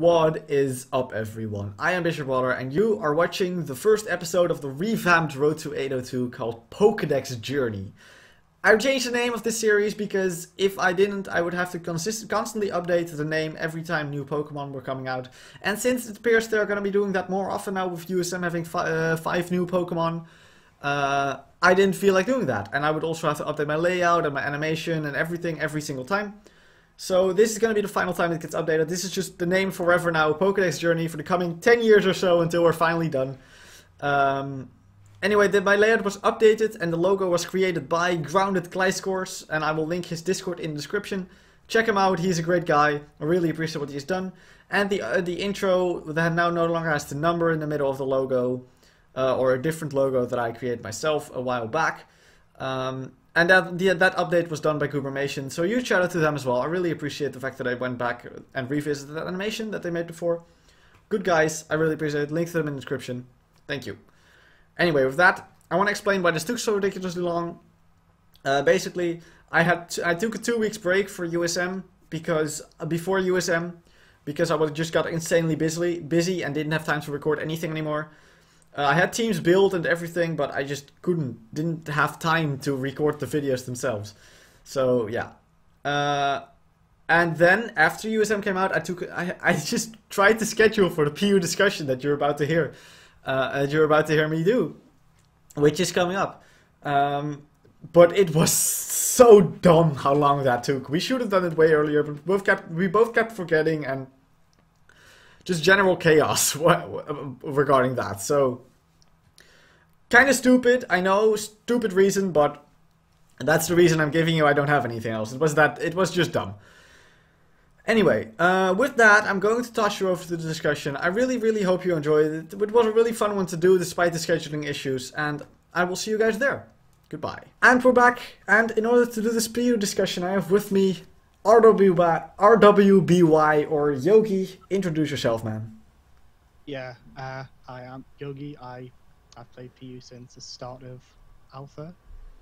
What is up, everyone? I am Bishop Water, and you are watching the first episode of the revamped Road to 802 called Pokedex Journey. I've changed the name of this series because if I didn't, I would have to constantly update the name every time new Pokemon were coming out. And since it appears they're going to be doing that more often now with USM having 5 new Pokemon, I didn't feel like doing that. And I would also have to update my layout and my animation and everything every single time. So this is going to be the final time it gets updated. This is just the name forever now, Pokedex Journey, for the coming 10 years or so until we're finally done. Anyway, my layout was updated and the logo was created by Grounded Gliscors, and I will link his Discord in the description. Check him out, he's a great guy. I really appreciate what he's done. And the intro that now no longer has the number in the middle of the logo, or a different logo that I created myself a while back. And that update was done by Gorebyss, so huge shout out to them as well. I really appreciate the fact that I went back and revisited that animation that they made before. Good guys, I really appreciate it. Link to them in the description. Thank you. Anyway, with that, I want to explain why this took so ridiculously long. Basically, I took a 2 weeks break for USM before USM because I just got insanely busy and didn't have time to record anything anymore. I had teams built and everything, but I just didn't have time to record the videos themselves. So yeah. And then after USM came out, I just tried to schedule for the PU discussion that you're about to hear. Me do, which is coming up. But it was so dumb how long that took. We should have done it way earlier, but we both kept forgetting, and just general chaos regarding that. So kind of stupid, I know, stupid reason, but that's the reason I'm giving you. I don't have anything else. It was just dumb. Anyway, with that, I'm going to toss you over to the discussion. I really hope you enjoyed it. It was a really fun one to do despite the scheduling issues, and I will see you guys there. Goodbye. And we're back, and in order to do this PU discussion, I have with me rwby or Yogi. Introduce yourself, man. Yeah, I am Yogi. I've played PU since the start of Alpha.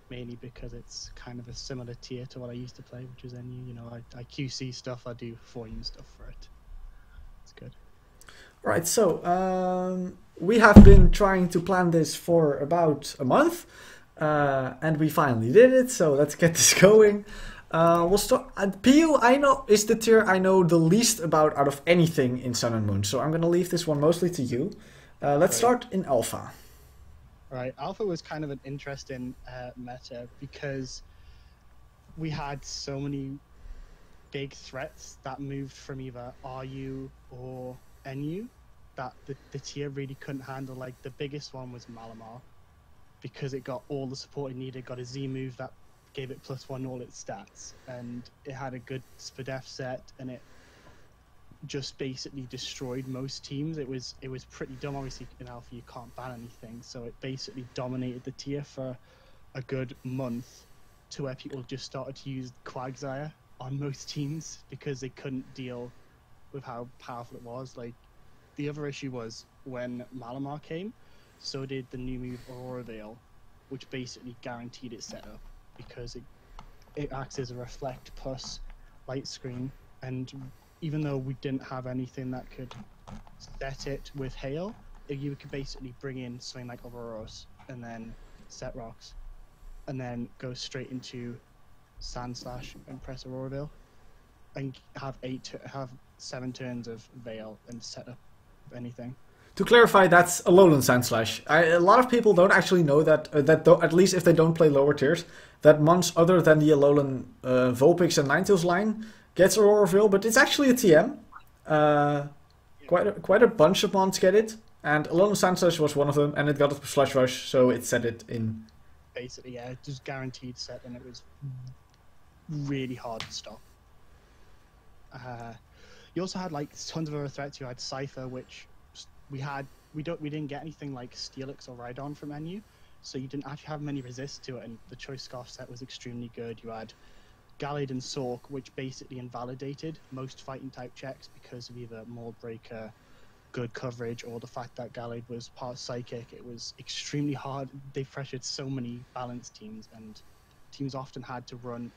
Mainly because it's kind of a similar tier to what I used to play, which is NU. You know, I QC stuff, I do volume stuff for it. It's good. Right, so we have been trying to plan this for about a month, and we finally did it. So let's get this going. We'll start. PU, I know, is the tier I know the least about out of anything in Sun and Moon. So I'm gonna leave this one mostly to you. Let's start in Alpha. Right, Alpha was kind of an interesting meta because we had so many big threats that moved from either RU or NU that the tier really couldn't handle. Like, the biggest one was Malamar because it got all the support it needed, got a Z move that gave it +1 all its stats, and it had a good Spadef set, and it just basically destroyed most teams. It was pretty dumb. Obviously in Alpha you can't ban anything, so it basically dominated the tier for a good month, to where people just started to use Quagsire on most teams because they couldn't deal with how powerful it was. Like, the other issue was when Malamar came, so did the new move Aurora Veil, which basically guaranteed its setup because it acts as a reflect plus light screen, and even though we didn't have anything that could set it with Hail, you could basically bring in something like Auroros and then set rocks, and then go straight into Sand Slash and press Aurora Veil, and have 7 turns of Veil and set up anything. To clarify, that's a Alolan Sand Slash. A lot of people don't actually know that, at least if they don't play lower tiers, that mons other than the Alolan Vulpix and Ninetales line gets Aurora Veil, but it's actually a TM. Quite a bunch of mons get it, and Alolan Sand Slash was one of them, and it got it with Slush Rush, so it set it in. Basically, yeah, it just guaranteed set, and it was really hard to stop. You also had like tons of other threats. You had Scyther, which we didn't get anything like Steelix or Rhydon from NU, so you didn't actually have many resists to it, and the Choice Scarf set was extremely good. You had Gallade Sawk, which basically invalidated most fighting type checks because of either Mold Breaker, good coverage, or the fact that Gallade was part Psychic. It was extremely hard. They pressured so many balanced teams, and teams often had to run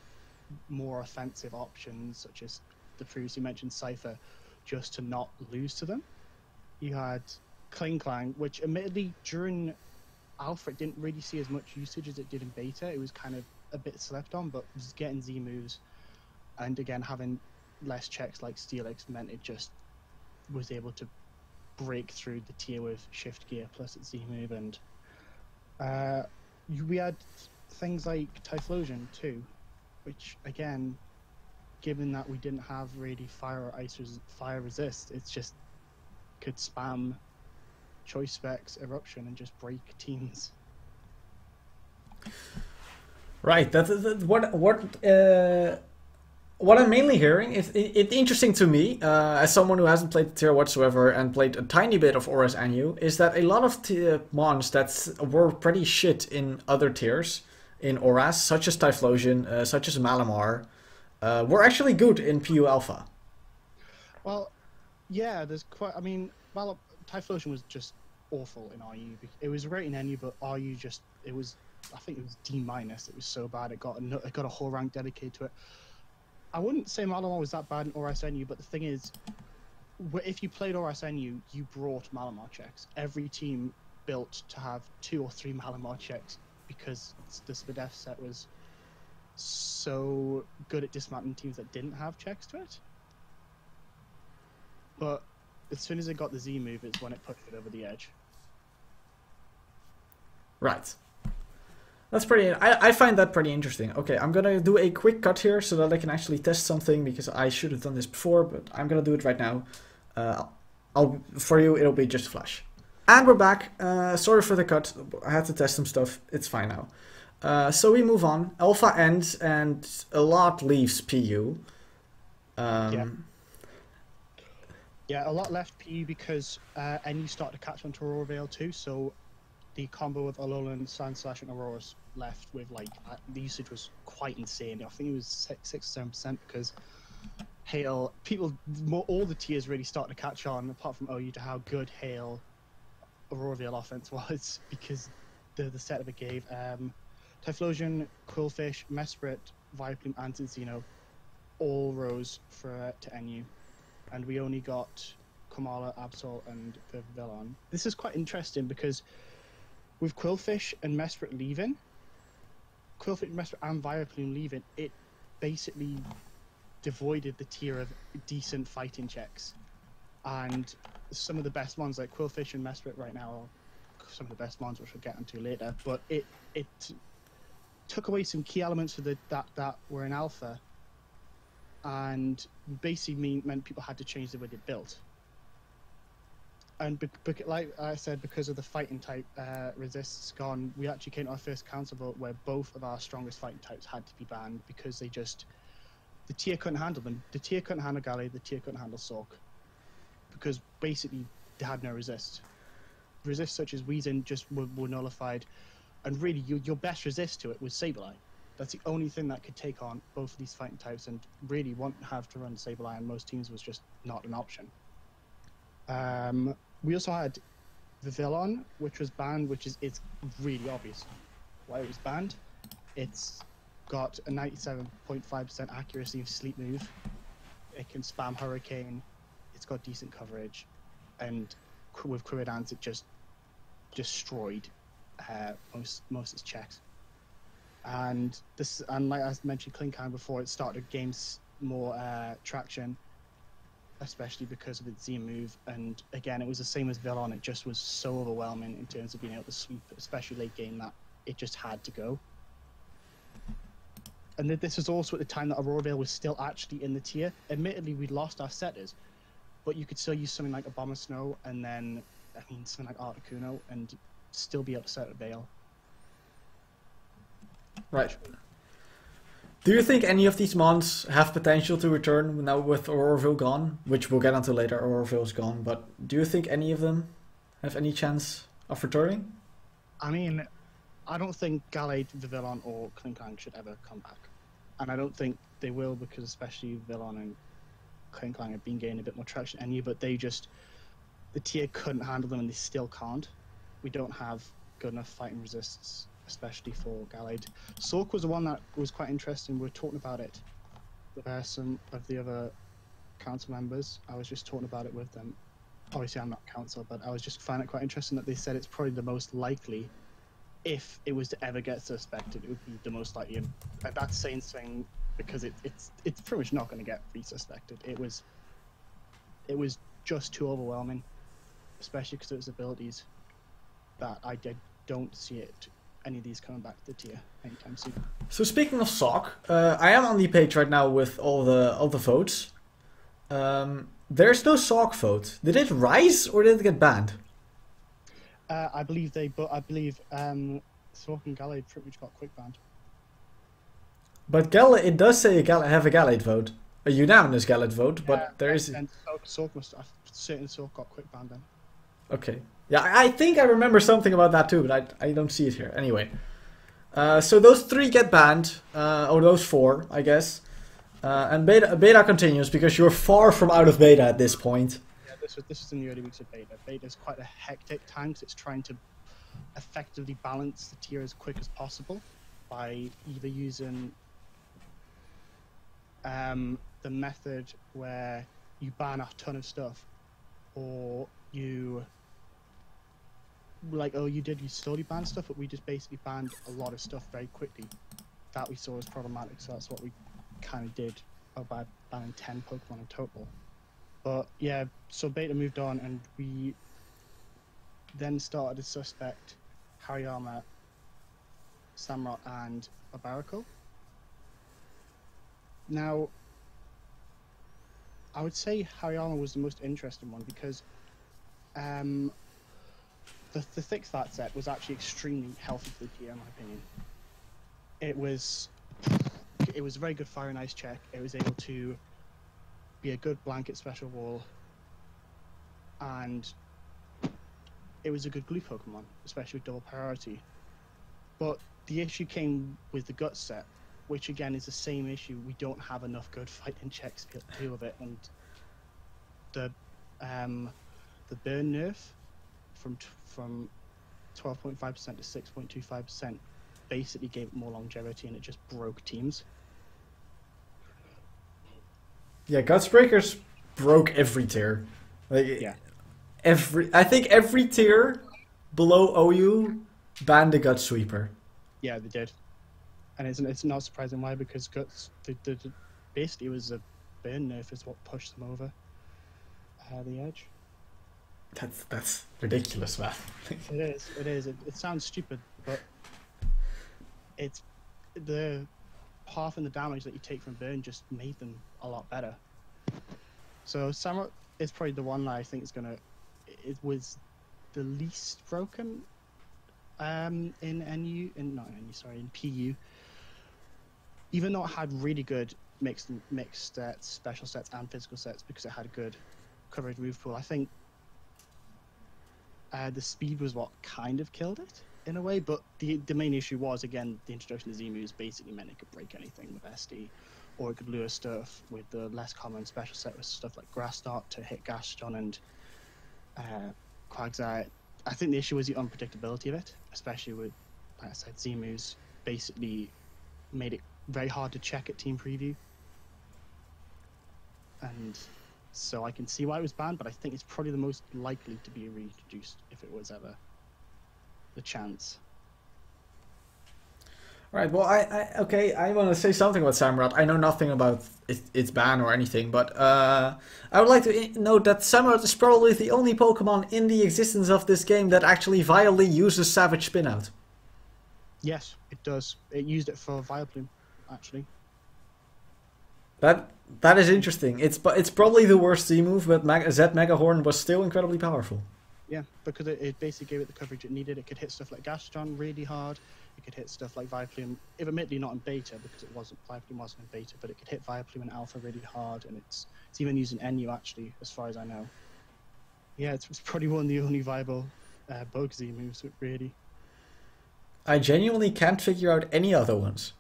more offensive options, such as the previously mentioned Scyther, just to not lose to them. You had Klinklang, which admittedly during Alpha it didn't really see as much usage as it did in Beta. It was kind of a bit slept on, but just getting Z moves and again having less checks like Steelix meant it just was able to break through the tier with Shift Gear plus its Z move, and we had things like Typhlosion too, which again, given that we didn't have really fire or fire resist, it's just could spam choice specs eruption and just break teams. Right. What I'm mainly hearing is it's interesting to me, as someone who hasn't played the tier whatsoever and played a tiny bit of Auras Annu, is that a lot of mons that were pretty shit in other tiers in Auras, such as Typhlosion, such as Malamar, were actually good in PU Alpha. Well, yeah, there's quite. I mean, Typhlosion was just awful in RU. It was great in NU, but RU just it was. I think it was D-. It was so bad. It got a whole rank dedicated to it. I wouldn't say Malamar was that bad in Auras NU, but the thing is, if you played Auras NU, you brought Malamar checks. Every team built to have 2 or 3 Malamar checks because the Spadef set was so good at dismantling teams that didn't have checks to it. But as soon as it got the Z move, it's when it pushed it over the edge. Right. That's pretty. I find that pretty interesting. Okay, I'm gonna do a quick cut here so that I can actually test something, because I should have done this before, but I'm gonna do it right now. For you, it'll be just a flash. And we're back. Sorry for the cut. I had to test some stuff. It's fine now. So we move on. Alpha ends and a lot leaves PU. Yeah, a lot left PU because NU started to catch on to Aurora Veil too. So the combo of Alolan, Sandslash, and Aurora's left with like the usage was quite insane. I think it was 6-7% because Hail all the tiers really started to catch on, apart from OU, to how good Hail Aurora Veil offense was because the setup it gave. Typhlosion, Quillfish, Mesprit, Vileplume, and Cinccino all rose to NU, and we only got Kamala, Absol, and Vivillon. This is quite interesting because with Quillfish and Mesprit leaving, Quillfish, Mesprit, and Vileplume leaving, it basically devoided the tier of decent fighting checks. And some of the best ones, like Quillfish and Mesprit right now, are some of the best ones, which we'll get into later. But it took away some key elements for that were in Alpha, and basically meant people had to change the way they built. And like I said, because of the fighting type resists gone, we actually came to our first council vote where both of our strongest fighting types had to be banned because the tier couldn't handle them. The tier couldn't handle Gallade, the tier couldn't handle Sawk, because basically they had no resist. Resists such as Weezing just were nullified, and really your best resist to it was Sableye. That's the only thing that could take on both of these fighting types, and really won't have to run Sableye, and most teams was just not an option. We also had Vivillon, which was banned, it's really obvious why it was banned. It's got a 97.5% accuracy of sleep move. It can spam Hurricane. It's got decent coverage, and with Quirridans it just destroyed most of its checks. And like I mentioned, Klinklang before, it started to gain more traction, especially because of its Z move. And again, it was the same as Vivillon. It just was so overwhelming in terms of being able to sweep, especially late game, that it just had to go. And this was also at the time that Aurora Veil was still actually in the tier. Admittedly, we'd lost our setters, but you could still use something like Abomasnow and then, something like Articuno and still be able to set a Veil. Right. Do you think any of these mons have potential to return now with Aurora Veil gone? Which we'll get onto later, Aurora Veil's gone, but do you think any of them have any chance of returning? I don't think Gallade, Vivillon, or Klinklang should ever come back. And I don't think they will, because especially Vivillon and Klinklang have been gaining a bit more traction than you, but the tier couldn't handle them, and they still can't. We don't have good enough fighting resists, especially for Gallade. Sawk was the one that was quite interesting. We were talking about it with some of the other council members. I was just talking about it with them. Obviously, I'm not council, but I was just finding it quite interesting that they said it's probably the most likely, if it was to ever get suspected, it would be the most likely. And that's saying something because it's pretty much not going to get resuspected. It was just too overwhelming, especially because of its abilities. That I don't see any of these coming back to the tier anytime soon. So speaking of Sawk, I am on the page right now with all the votes. There's no Sawk vote. Did it rise or did it get banned? I believe Sawk and Gallade pretty much got quick banned. But it does say have a Gallade vote, a unanimous Gallade vote, but there is. And Sawk must certain Sawk got quick banned then. Okay. Yeah, I think I remember something about that too, but I don't see it here. Anyway. So those 3 get banned, or those 4, I guess. And beta continues because you're far from out of beta at this point. Yeah, this is in the early weeks of beta. Beta is quite a hectic time because it's trying to effectively balance the tier as quick as possible by either using the method where you ban a ton of stuff, or you you slowly ban stuff, but we just basically banned a lot of stuff very quickly that we saw as problematic. So that's what we kind of did by banning 10 Pokemon in total. But yeah, so beta moved on, and we then started to suspect Hariyama, Samurott, and Obarico. Now, I would say Hariyama was the most interesting one because the thick fat set was actually extremely healthy for the tier, in my opinion. It was a very good fire and ice check. It was able to be a good blanket special wall, and it was a good glue Pokemon, especially with double priority. But the issue came with the gut set, which again is the same issue. We don't have enough good fighting checks to deal with it, and the burn nerf from 12.5% to 6.25% basically gave it more longevity, and it just broke teams. Yeah, Gutsbreakers broke every tier. Yeah. I think every tier below OU banned the Gut Sweeper. Yeah, they did. And it's not surprising why, because Guts basically it was a burn nerf is what pushed them over the edge. That's ridiculous, man. It is. It sounds stupid, but it's the half and the damage that you take from burn just made them a lot better. So Samurott is probably the one that I think it was the least broken in PU. Even though it had really good mixed sets, special sets and physical sets, because it had a good coverage move pool, I think the speed was what kind of killed it in a way, but the main issue was, again, the introduction of Z-moves basically meant it could break anything with SD, or it could lure stuff with the less common special set with stuff like Grass Knot to hit Gaston and Quagsire. I think the issue was the unpredictability of it, especially with, like I said, Z-moves basically made it very hard to check at team preview. And so I can see why it was banned, but I think it's probably the most likely to be reintroduced if it was ever the chance. Right, well, I want to say something about Samurott. I know nothing about its ban or anything, but I would like to note that Samurott is probably the only Pokemon in the existence of this game that actually viably uses Savage Spinout. Yes, it does. It used it for Vileplume, actually. That is interesting. It's probably the worst Z move, but Z Megahorn was still incredibly powerful. Yeah, because it basically gave it the coverage it needed. It could hit stuff like Gaston really hard. It could hit stuff like Vileplume, if admittedly not in beta, because Vileplume wasn't in beta, but it could hit Vileplume in alpha really hard, and it's even using NU actually, as far as I know. Yeah, it's probably one of the only viable Bug Z moves, really. I genuinely can't figure out any other ones.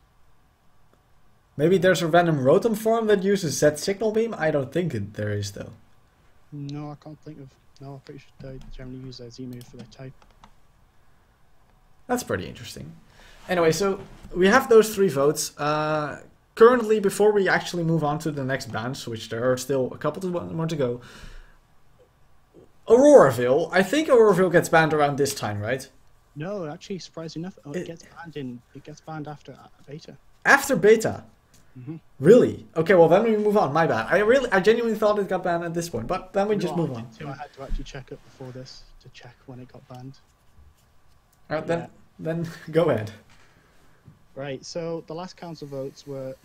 Maybe there's a random Rotom form that uses Z Signal Beam? I don't think there is, though. No, I can't think of. No, I'm pretty sure they generally use their Z move for their type. That's pretty interesting. Anyway, so we have those 3 votes. currently, before we actually move on to the next bans, which there are still a couple more to go, Aurora Veil. I think Aurora Veil gets banned around this time, right? No, actually, surprisingly enough, it gets banned after beta. After beta? Mm-hmm. Really? Okay, well then we move on. My bad. I genuinely thought it got banned at this point, but then we just move on. I had to actually check it before this to check when it got banned. Alright, then go ahead. Right. So the last council votes were,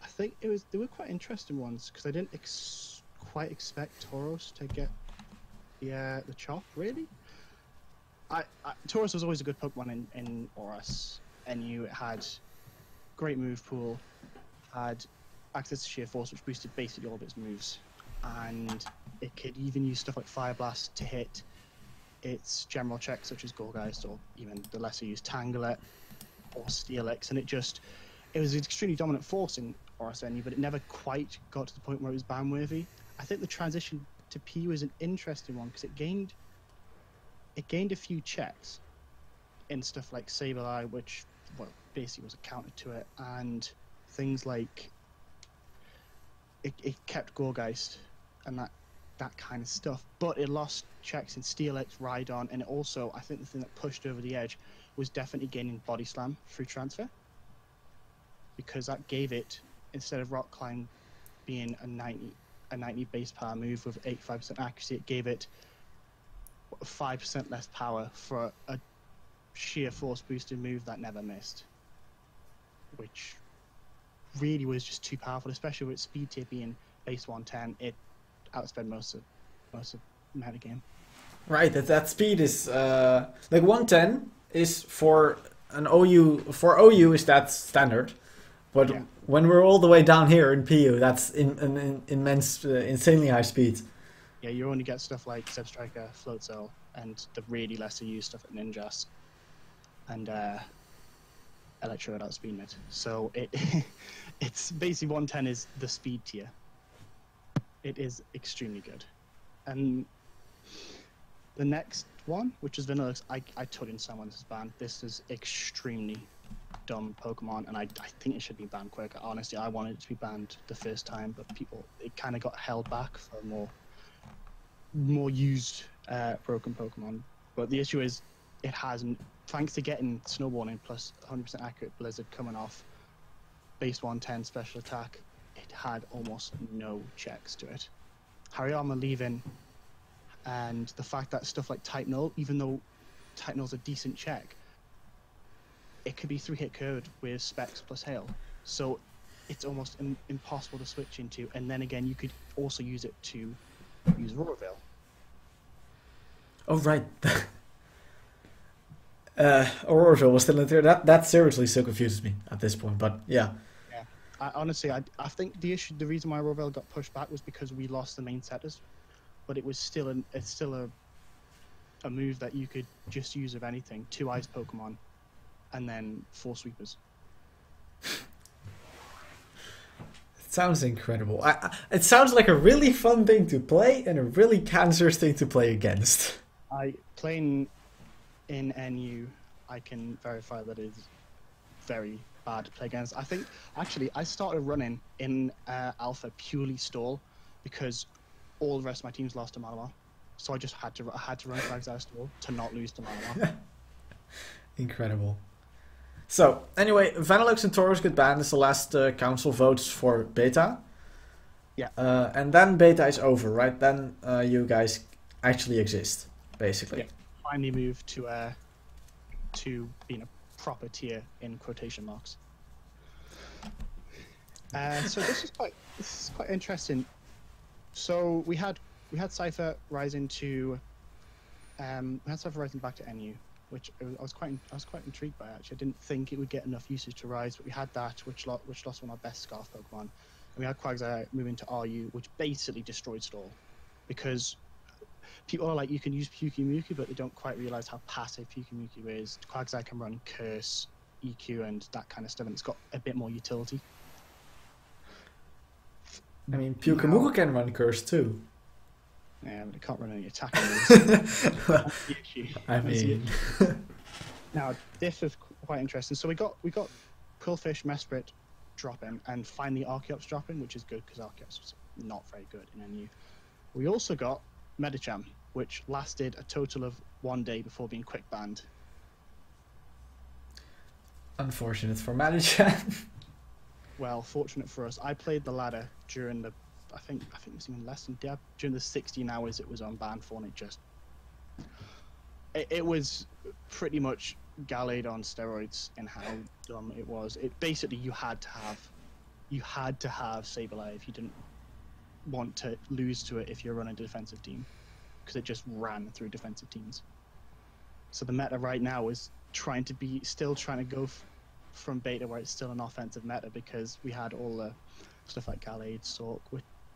I think they were quite interesting ones because I didn't quite expect Tauros to get the chop really. Tauros was always a good Pokemon in Oras, and you had great move pool, had access to sheer force, which boosted basically all of its moves, and it could even use stuff like Fire Blast to hit its general checks such as Gorebyss or even the lesser used Tanglet or Steelix, and it was an extremely dominant force in Oras Venue, but it never quite got to the point where it was ban worthy. I think the transition to P was an interesting one because it gained a few checks in stuff like Sableye, which basically was a counter to it, and things like it kept Goregeist and that kind of stuff, but it lost checks in Steelix, Rhydon, and it also, I think the thing that pushed over the edge was definitely gaining Body Slam through transfer, because that gave it, instead of Rock Climb being a 90 base power move with 85% accuracy, it gave it 5% less power for a sheer force boosted move that never missed, which really was just too powerful, especially with speed tier being base 110. It outsped most of metagame. Right, that speed is like 110 is for an OU. For OU is that standard, but when we're all the way down here in PU, that's immense, insanely high speed. Yeah, you only get stuff like Zebstrika, Float Cell, and the really lesser used stuff at Ninjas, and Electro outspeed mid. So it's basically 110 is the speed tier. It is extremely good. And the next one, which is Vanniluxe, I totally understand why this is banned. This is extremely dumb Pokemon, and I think it should be banned quick. Honestly, I wanted it to be banned the first time, but it kind of got held back for more used broken Pokemon. But the issue is, it hasn't, thanks to getting Snow Warning plus 100% accurate Blizzard coming off base 110 special attack, it had almost no checks to it. Hariyama leaving, and the fact that stuff like Type Null, even though Type Null's a decent check, it could be 3-hit code with Specs plus Hail. So it's almost impossible to switch into, and then again, you could also use it to use Aurora Veil. Oh, right. Aurora Veil was still in there. That seriously still confuses me at this point, but yeah. Honestly, I think the reason why Aurora Veil got pushed back was because we lost the main setters, but it's still a move that you could just use of anything. 2 Ice Pokemon, and then 4 Sweepers. It sounds incredible. It sounds like a really fun thing to play and a really cancerous thing to play against. Playing in NU, I can verify that it is very bad to play against. I think, actually, I started running in Alpha purely stall because all the rest of my teams lost to Malamar. So I just had to run Quagsire stall to not lose to Malamar. Incredible. So, anyway, Vanniluxe and Tauros get banned. It's the last council votes for beta. Yeah. And then beta is over, right? Then you guys actually exist, basically. Yeah. Finally moved to being a proper tier in quotation marks. So this is quite interesting. So we had Scyther rising back to NU, which I was quite intrigued by. Actually, I didn't think it would get enough usage to rise, but we had that, which lost one of our best Scarf Pokemon, and we had Quagsire moving to RU, which basically destroyed stall, because people are like, you can use Pyukumuku, but they don't quite realize how passive Pyukumuku is. Quagsire can run Curse, EQ, and that kind of stuff, and it's got a bit more utility. I mean, Pyukumuku can run Curse too. Yeah, but it can't run any attack moves. I mean, now this is quite interesting. So we got Quillfish, Mesprit, dropping, and finally Archeops dropping, which is good because Archeops was not very good in NU. We also got Medicham, which lasted a total of 1 day before being quick banned. Unfortunate for Medicham. Well, fortunate for us. I played the ladder during the, I think it was even less than during the 16 hours it was on ban for, and it just, it was pretty much Gallade on steroids in how dumb it was. It basically you had to have Sableye if you didn't want to lose to it if you're running a defensive team, because it just ran through defensive teams. So the meta right now is still trying to go from beta where it's still an offensive meta, because we had all the stuff like Gallade Sawk,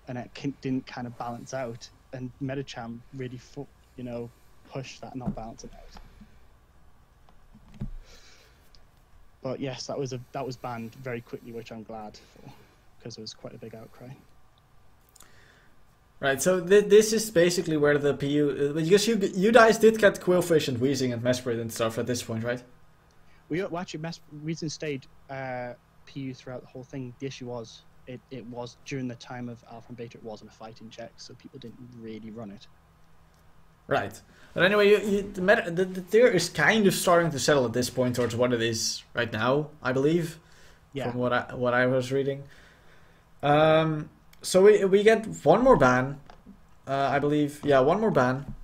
and it didn't kind of balance out, and Medicham really pushed that not balancing out. But yes, that was banned very quickly, which I'm glad for, because there was quite a big outcry. Right, so this is basically where the PU, because you guys did get Quillfish and Weezing and Mesprit and stuff at this point, right? We actually Weezing stayed PU throughout the whole thing. The issue was it was during the time of Alpha and Beta, it wasn't a fighting check, so people didn't really run it. Right. But anyway, the tier is kind of starting to settle at this point towards what it is right now, I believe. Yeah. From what I was reading. So we get one more ban, I believe. Yeah, one more ban.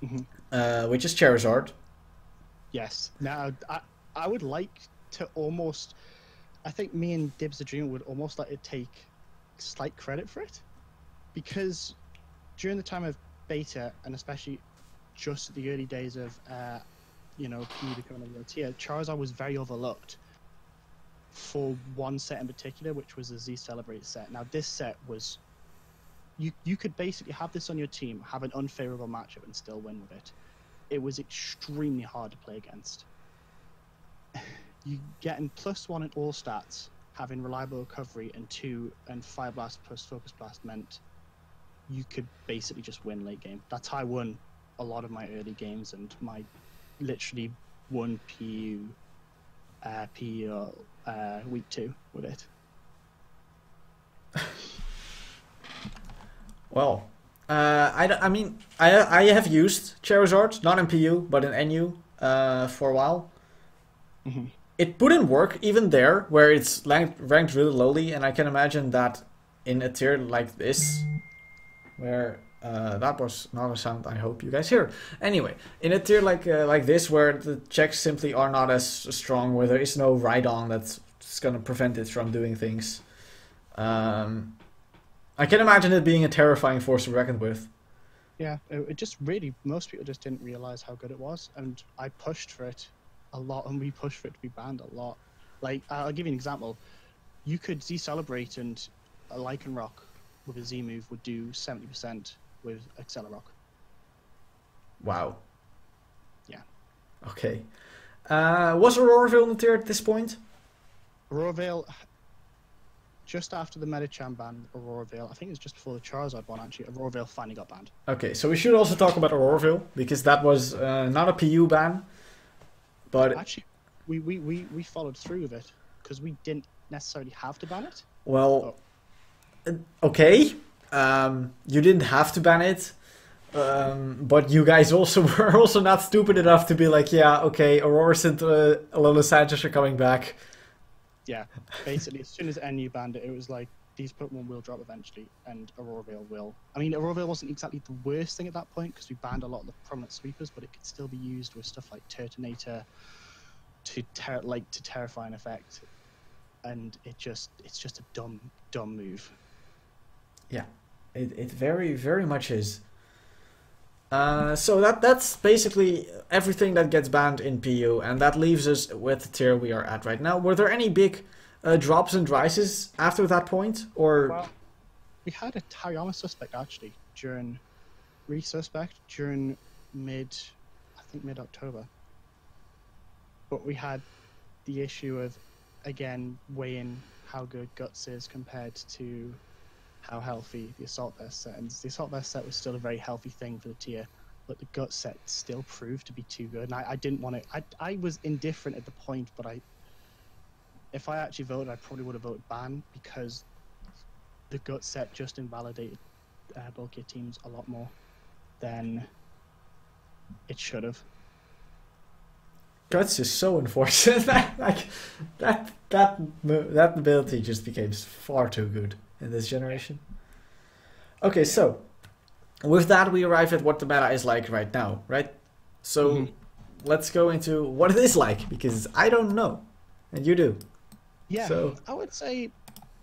Mm-hmm. Which is Charizard. Yes. Now, I would like to almost, I think me and Dibs the Dreamer would almost like to take slight credit for it, because during the time of beta, and especially just the early days of PU becoming a real tier, Charizard was very overlooked for one set in particular, which was the Z Celebrate set. Now this set was, you could basically have this on your team, have an unfavorable matchup and still win with it. It was extremely hard to play against. You getting +1 in all stats, having reliable recovery, and Fire Blast plus Focus Blast meant you could basically just win late game. That's how I won a lot of my early games, and my literally won PU week 2 with it. Well, I mean, I have used Charizard, not in PU, but in NU for a while. Mm-hmm. It wouldn't work even there, where it's ranked really lowly, and I can imagine that in a tier like this, where that was not a sound I hope you guys hear. Anyway, in a tier like this, where the checks simply are not as strong, where there is no ride-on that's going to prevent it from doing things, I can imagine it being a terrifying force to reckon with. Yeah, it just really, most people just didn't realize how good it was, and I pushed for it a lot, and we pushed for it to be banned a lot. Like, I'll give you an example. You could Z-Celebrate, and a Lycanroc with a Z move would do 70% with Accelerock. Wow. Yeah. Okay. Was Aurora Veil in the tier at this point? Aurora Veil, just after the Medicham ban, Aurora Veil, I think it was just before the Charizard one actually, Aurora Veil finally got banned. Okay, so we should also talk about Aurora Veil, because that was not a PU ban, but... Actually, we followed through with it, because we didn't necessarily have to ban it. Well, okay, you didn't have to ban it, but you guys also were also not stupid enough to be like, yeah, okay, Aurora and Alola Sanchez are coming back. Yeah, basically, as soon as NU banned it, it was like, these Pokemon will drop eventually, and Aurora Veil will. I mean, Aurora Veil wasn't exactly the worst thing at that point, because we banned a lot of the prominent sweepers, but it could still be used with stuff like Turtonator to terrifying effect, and it's just a dumb move. Yeah, it very, very much is. So that's basically everything that gets banned in PU, and that leaves us with the tier we are at right now. Were there any big drops and rises after that point, or? Well, we had a Hariyama suspect actually during mid-October, but we had the issue of, again, weighing how good Guts is compared to how healthy the Assault Vest set. And the Assault Vest set was still a very healthy thing for the tier, but the Guts set still proved to be too good. And I didn't want to... I was indifferent at the point, but if I actually voted, I probably would have voted ban, because the gut set just invalidated bulkier teams a lot more than it should have. Guts is so unfortunate. Like that ability just became far too good in this generation. Okay, so with that we arrive at what the meta is like right now, right? So let's go into what it is like, because I don't know, and you do. Yeah, so I would say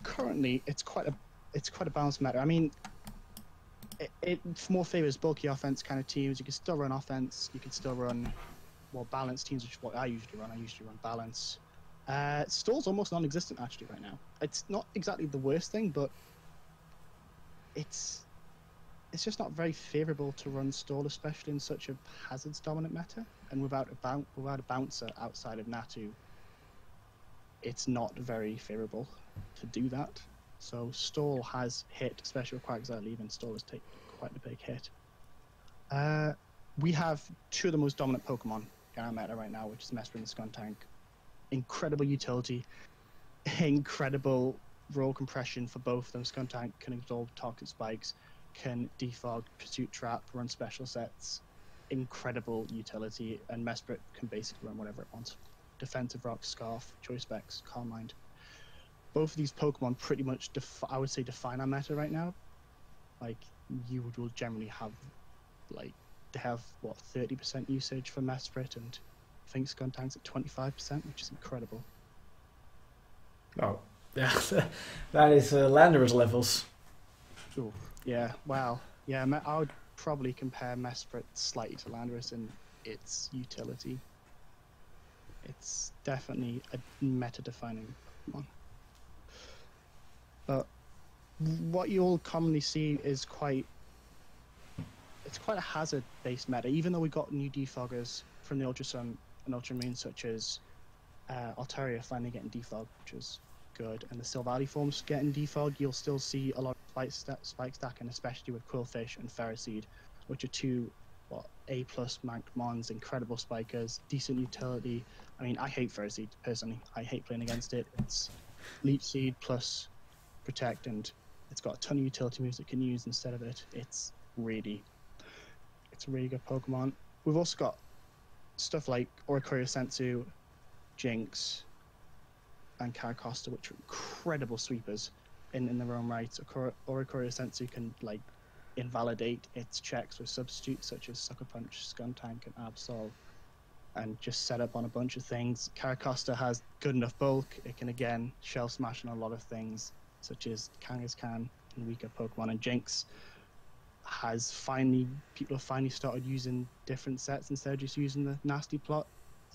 currently it's quite a balanced meta. I mean, it more favors bulky offense kind of teams. You can still run offense. You can still run more balanced teams, which is what I usually run. I usually run balance. Stall's almost non-existent actually right now. It's not exactly the worst thing, but it's just not very favorable to run stall, especially in such a hazards dominant meta. And without a bouncer outside of Natu, it's not very favorable to do that. So stall has hit, especially with Quagsire leaving. Stall has taken quite a big hit. We have two of the most dominant Pokemon in our meta right now, which is Mesprit Skuntank. Incredible utility, incredible roll compression for both of them. Skuntank can absorb toxic spikes, can defog, pursuit trap, run special sets. Incredible utility, and Mesprit can basically run whatever it wants. Defensive Rock, Scarf, Choice Specs, Calm Mind. Both of these Pokemon pretty much, I would say, define our meta right now. Like, you will generally have, like, they have, what, 30% usage for Mesprit, and I think Skuntank's at 25%, which is incredible. Oh, yeah, that is Landorus levels. Ooh, yeah, wow. Yeah, I would probably compare Mesprit slightly to Landorus in its utility. It's definitely a meta-defining Pokemon. But what you'll commonly see is quite a hazard-based meta, even though we got new defoggers from the Ultra Sun and Ultra Moon, such as Altaria finally getting defog, which is good, and the Silvally forms getting defog. You'll still see a lot of spike stacking, especially with Quillfish and Ferroseed, which are two A+ ranked mons, incredible spikers, decent utility. I mean, I hate Ferroseed personally. I hate playing against it. It's Leech Seed plus Protect, and it's got a ton of utility moves it can use instead of it. It's a really good Pokemon. We've also got stuff like Oricorio-Sensu, Jynx, and Carracosta, which are incredible sweepers in their own right. Oricorio-Sensu can like invalidate its checks with substitutes such as Sucker Punch, Skuntank, and Absol, and just set up on a bunch of things. Carracosta has good enough bulk. It can again shell smash on a lot of things, such as Kangaskhan and weaker Pokemon. And Jynx people have finally started using different sets instead of just using the Nasty Plot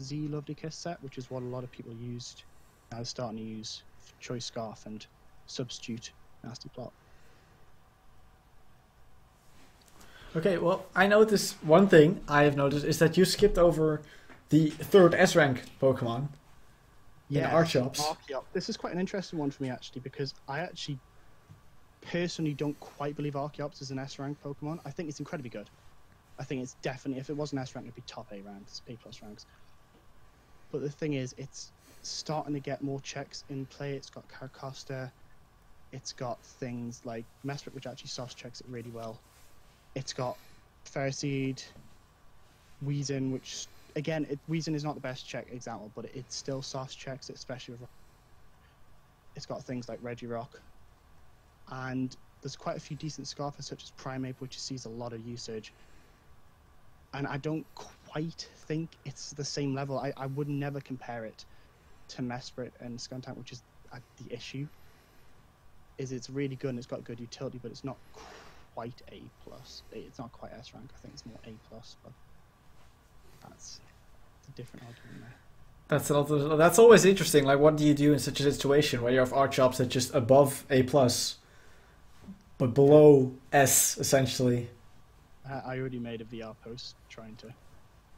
Z Lovely Kiss set, which is what a lot of people used. Now they're starting to use Choice Scarf and substitute Nasty Plot. Okay, well, I noticed one thing I have noticed is that you skipped over the third S-rank Pokemon. Yeah, Archeops. This is quite an interesting one for me, actually, because I actually personally don't quite believe Archeops is an S-rank Pokemon. I think it's incredibly good. I think it's definitely, if it was an S-rank, it'd be top A ranks, A+ ranks. But the thing is, it's starting to get more checks in play. It's got Carracosta. It's got things like Mesprit, which actually soft checks it really well. It's got Ferroseed, Weezing, which, again, Weezing is not the best check example, but it still soft checks it, especially with... It's got things like Regirock. And there's quite a few decent Scarfers, such as Primeape, which sees a lot of usage. And I don't quite think it's the same level. I would never compare it to Mesprit and Skuntank, which is the issue. It's really good and it's got good utility, but it's not quite A+. It's not quite S rank. I think it's more A+, but that's a different argument there. That's always interesting. Like, what do you do in such a situation where you have Archeops that's just above A+, but below S, essentially? I already made a VR post trying to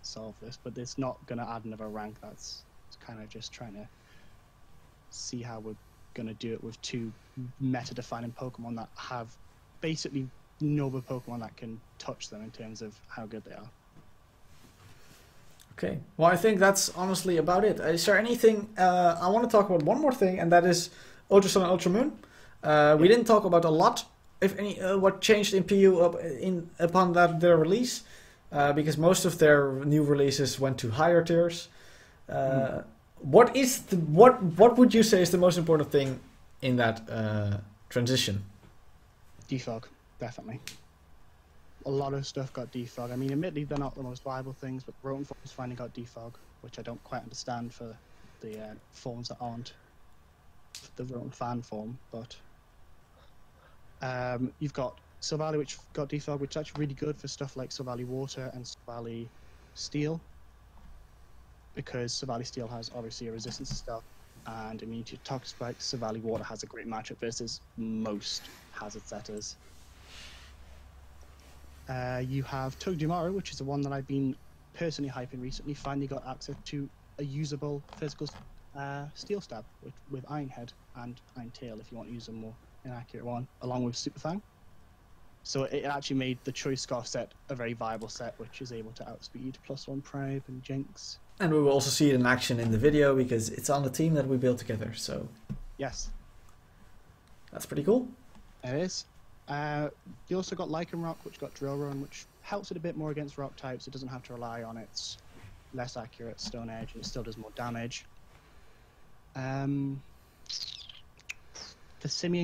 solve this, but it's not going to add another rank. It's kind of just trying to see how we're going to do it with two meta-defining Pokemon that have basically no other Pokemon that can touch them in terms of how good they are. Okay, well, I think that's honestly about it. Is there anything... I want to talk about one more thing, and that is Ultra Sun and Ultra Moon. We didn't talk about a lot, if any, what changed in PU upon their release, because most of their new releases went to higher tiers. What would you say is the most important thing in that transition? Defog, definitely. A lot of stuff got defog. I mean, admittedly, they're not the most viable things, but Rotom forms finally got defog, which I don't quite understand for the forms that aren't the Rotom fan form. But you've got Silvally, which got defog, which is actually really good for stuff like Silvally Water and Silvally Steel, because Silvally Steel has obviously a resistance to stuff and immunity to toxic spikes. Silvally Water has a great matchup versus most hazard setters. You have Togedemaru, which is the one that I've been personally hyping recently, finally got access to a usable physical Steel Stab with Iron Head and Iron Tail, if you want to use a more inaccurate one, along with Super Fang. So it actually made the Choice Scarf set a very viable set, which is able to outspeed +1 Probe and Jynx. And we will also see it in action in the video, because it's on the team that we built together, so... Yes. That's pretty cool. It is. You also got Lycanroc, which got Drill Run, which helps it a bit more against rock types. It doesn't have to rely on its less accurate Stone Edge, and it still does more damage. Passimian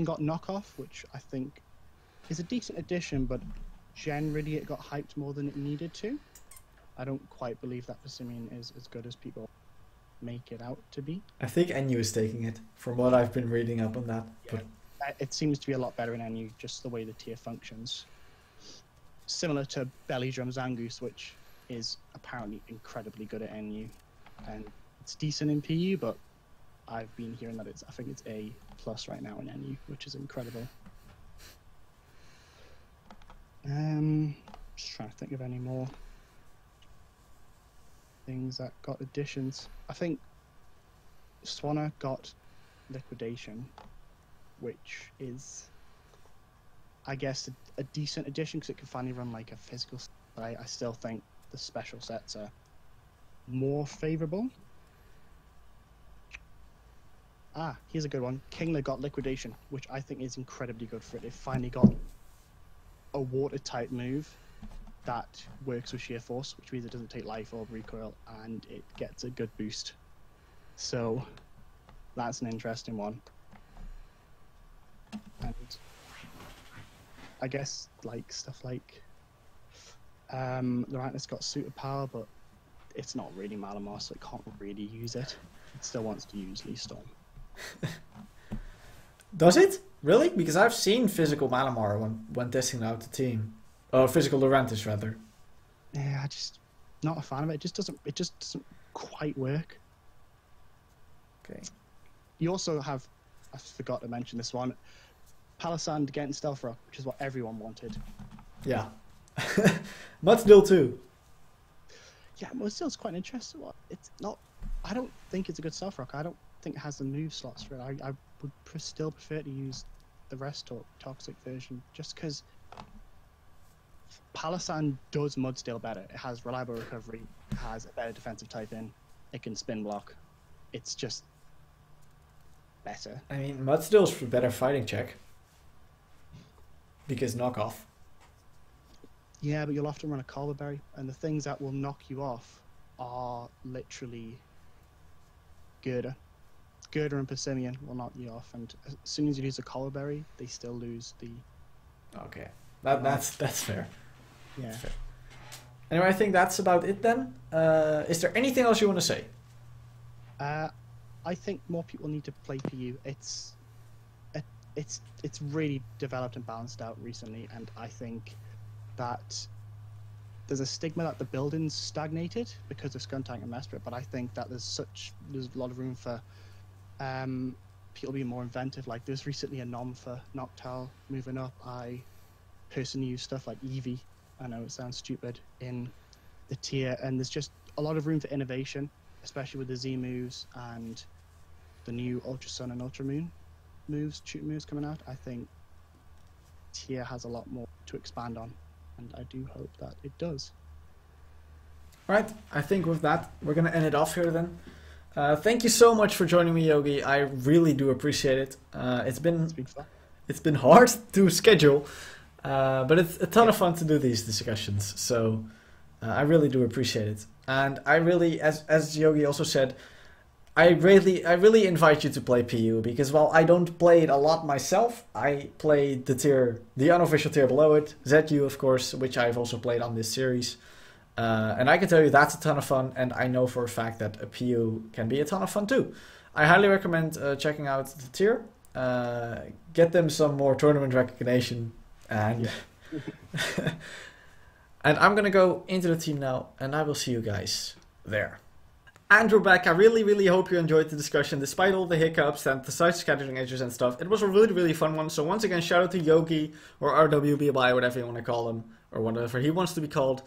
got Knockoff, which I think is a decent addition, but generally it got hyped more than it needed to. I don't quite believe that Passimian is as good as people make it out to be. I think NU is taking it, from what I've been reading up on that. Yeah. It seems to be a lot better in NU, just the way the tier functions. Similar to Belly Drum Zangoose, which is apparently incredibly good at NU. And it's decent in PU, but I've been hearing that I think it's A+ right now in NU, which is incredible. Just trying to think of any more things that got additions. I think Swanna got Liquidation, which is, I guess, a decent addition because it can finally run like a physical set. But I still think the special sets are more favourable. Here's a good one. Kingler got Liquidation, which I think is incredibly good for it. It finally got a water type move that works with Sheer Force, which means it doesn't take life or recoil, and it gets a good boost. So that's an interesting one. And I guess like stuff like Lurantis got Suitor Power, but it's not really Malamar, so it can't really use it. It still wants to use Lee Storm. Does it? Really? Because I've seen physical Malamar when testing out the team. Oh, physical Lurantis rather. Yeah, I just not a fan of it. It just doesn't quite work. Okay. You also have, I forgot to mention this one, Palossand getting Stealth Rock, which is what everyone wanted. Yeah. Mudsdale too. Yeah, Mudsdale's quite an interesting one. It's not, I don't think it's a good Stealth Rock. I don't think it has the move slots for it. I would still prefer to use the rest toxic version, just because Palossand does Mudsdale better. It has reliable recovery, it has a better defensive type in, it can spin block. It's just better. I mean, Mudsdale's for better fighting check. Because knockoff. Yeah, but you'll often run a Colbur Berry, and the things that will knock you off are literally Girder. Girder and Passimian will knock you off, and as soon as you lose a Colbur Berry, they still lose the... Okay, that's fair. Yeah. That's fair. Anyway, I think that's about it then. Is there anything else you want to say? I think more people need to play PU. It's really developed and balanced out recently, and I think that there's a stigma that the building's stagnated because of Skuntank and Mesprit, but I think that there's a lot of room for people being more inventive. Like there's recently a nom for Noctowl moving up. I personally use stuff like Eevee. I know it sounds stupid in the tier, and there's just a lot of room for innovation, especially with the Z moves and the new Ultra Sun and Ultra Moon shooting moves coming out. I think tier has a lot more to expand on, and I do hope that it does. Right, I think with that, we're going to end it off here then. Thank you so much for joining me, Yogi. I really do appreciate it. It's been hard to schedule, but it's a ton of fun to do these discussions. So I really do appreciate it. And I really, as Yogi also said, I really invite you to play PU, because while I don't play it a lot myself, I play the unofficial tier below it, ZU of course, which I've also played on this series. And I can tell you that's a ton of fun, and I know for a fact that a PU can be a ton of fun too. I highly recommend checking out the tier, get them some more tournament recognition, and and I'm gonna go into the team now, and I will see you guys there. And we're back. I really hope you enjoyed the discussion, despite all the hiccups and the side scattering edges and stuff. It was a really fun one. So once again, shout out to Yogi, or rwby, whatever you want to call him, or whatever he wants to be called,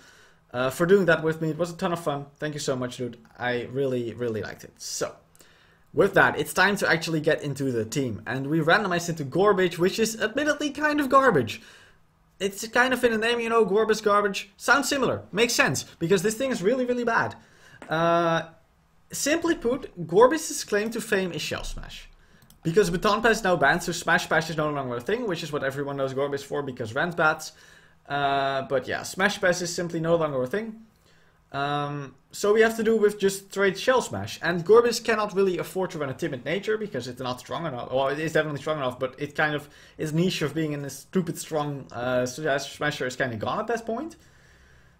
for doing that with me. It was a ton of fun. Thank you so much, dude. I really liked it. So with that, it's time to actually get into the team, and we randomized into Gorebyss, which is admittedly kind of garbage. It's kind of in the name, you know, Gorebyss garbage. Sounds similar. Makes sense, because this thing is really bad. Simply put, Gorebyss's claim to fame is Shell Smash. Because Baton Pass is now banned, so Smash Bash is no longer a thing, which is what everyone knows Gorebyss for, because Rant bats. But yeah, Smash Bash is simply no longer a thing. So we have to do with just straight Shell Smash. And Gorebyss cannot really afford to run a timid nature, because it's not strong enough. Well, it is definitely strong enough, but it kind of, its niche of being in this stupid strong Smasher is kind of gone at this point.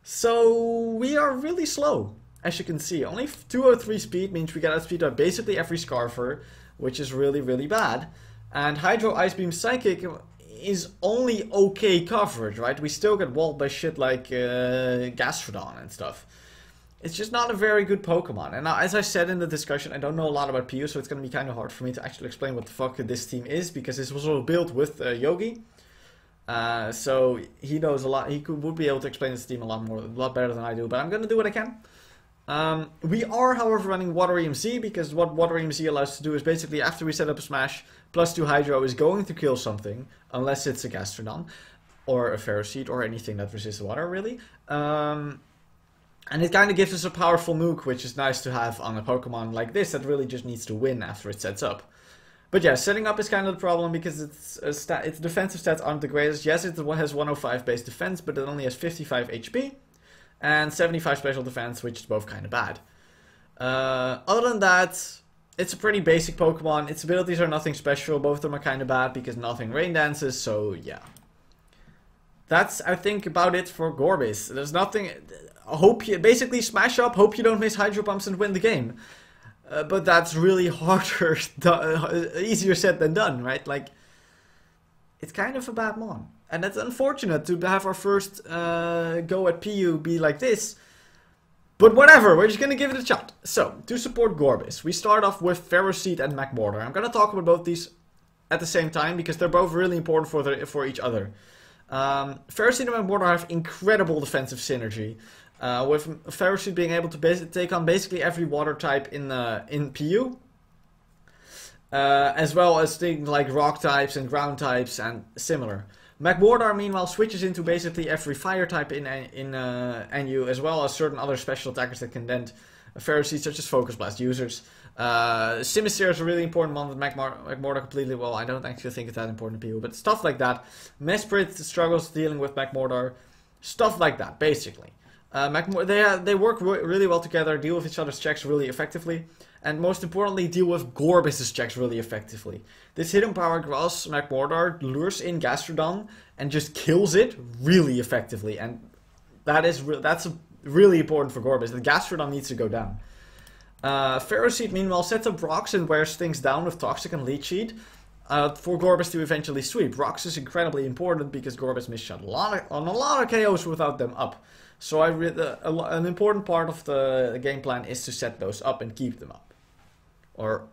So we are really slow. As you can see, only 203 speed means we get outspeed by basically every Scarfer, which is really bad. And Hydro, Ice Beam, Psychic is only okay coverage, right? We still get walled by shit like Gastrodon and stuff. It's just not a very good Pokemon. And now, as I said in the discussion, I don't know a lot about PU, so it's going to be kind of hard for me to actually explain what the fuck this team is, because this was all built with Yogi. So he knows a lot. He would be able to explain this team a lot better than I do, but I'm going to do what I can. We are, however, running Water EMZ, because what Water EMZ allows us to do is basically, after we set up a Smash, +2 Hydro is going to kill something, unless it's a Gastrodon, or a Ferroseed, or anything that resists water, really. And it kind of gives us a powerful nuke, which is nice to have on a Pokemon like this that really just needs to win after it sets up. But yeah, setting up is kind of the problem, because its defensive stats aren't the greatest. Yes, it has 105 base defense, but it only has 55 HP. And 75 special defense, which is both kind of bad. Other than that, it's a pretty basic Pokemon. Its abilities are nothing special. Both of them are kind of bad because nothing rain dances, so yeah. That's, I think, about it for Gorebyss. There's nothing... basically smash up, hope you don't miss Hydro Pumps and win the game. But that's really harder, easier said than done, right? Like, it's kind of a bad mon. And it's unfortunate to have our first go at PU be like this. But whatever, we're just going to give it a shot. So, to support Gorebyss, we start off with Ferroseed and Magmortar. I'm going to talk about both these at the same time, because they're both really important for each other. Ferroseed and Magmortar have incredible defensive synergy. With Ferroseed being able to take on basically every water type in PU. As well as things like rock types and ground types and similar. Magmortar, meanwhile, switches into basically every fire type in NU, as well as certain other special attackers that can dent Ferroseed, such as Focus Blast users. Simisear is a really important one with Magmortar completely. Well, I don't actually think it's that important to people, but stuff like that. Mesprit struggles dealing with Magmortar. Stuff like that, basically. They work really well together, deal with each other's checks really effectively, and most importantly, deal with Gorebyss's checks really effectively. This Hidden Power Grass Magmortar lures in Gastrodon and just kills it really effectively, and that's really important for Gorebyss. The Gastrodon needs to go down. Ferroseed, meanwhile, sets up rocks and wears things down with Toxic and Leech Seed for Gorebyss to eventually sweep. Rocks is incredibly important because Gorebyss missed on a lot of KOs without them up. So an important part of the game plan is to set those up and keep them up. Or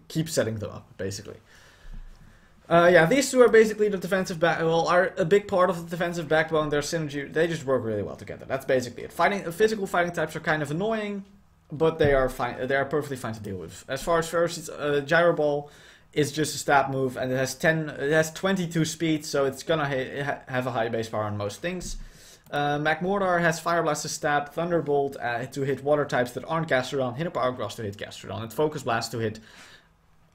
keep setting them up, basically. Yeah, these two are basically the defensive are a big part of the defensive backbone. Their synergy, they just work really well together. That's basically it. Physical fighting types are kind of annoying, but they are fine. They are perfectly fine to deal with. As far as Ferroseed's Gyro Ball is just a stab move, and it has 22 speed, so it's gonna have a high base power on most things. Magmortar has Fire Blast to stab, Thunderbolt to hit water types that aren't Gastrodon, Hidden Cross to hit Gastrodon, and Focus Blast to hit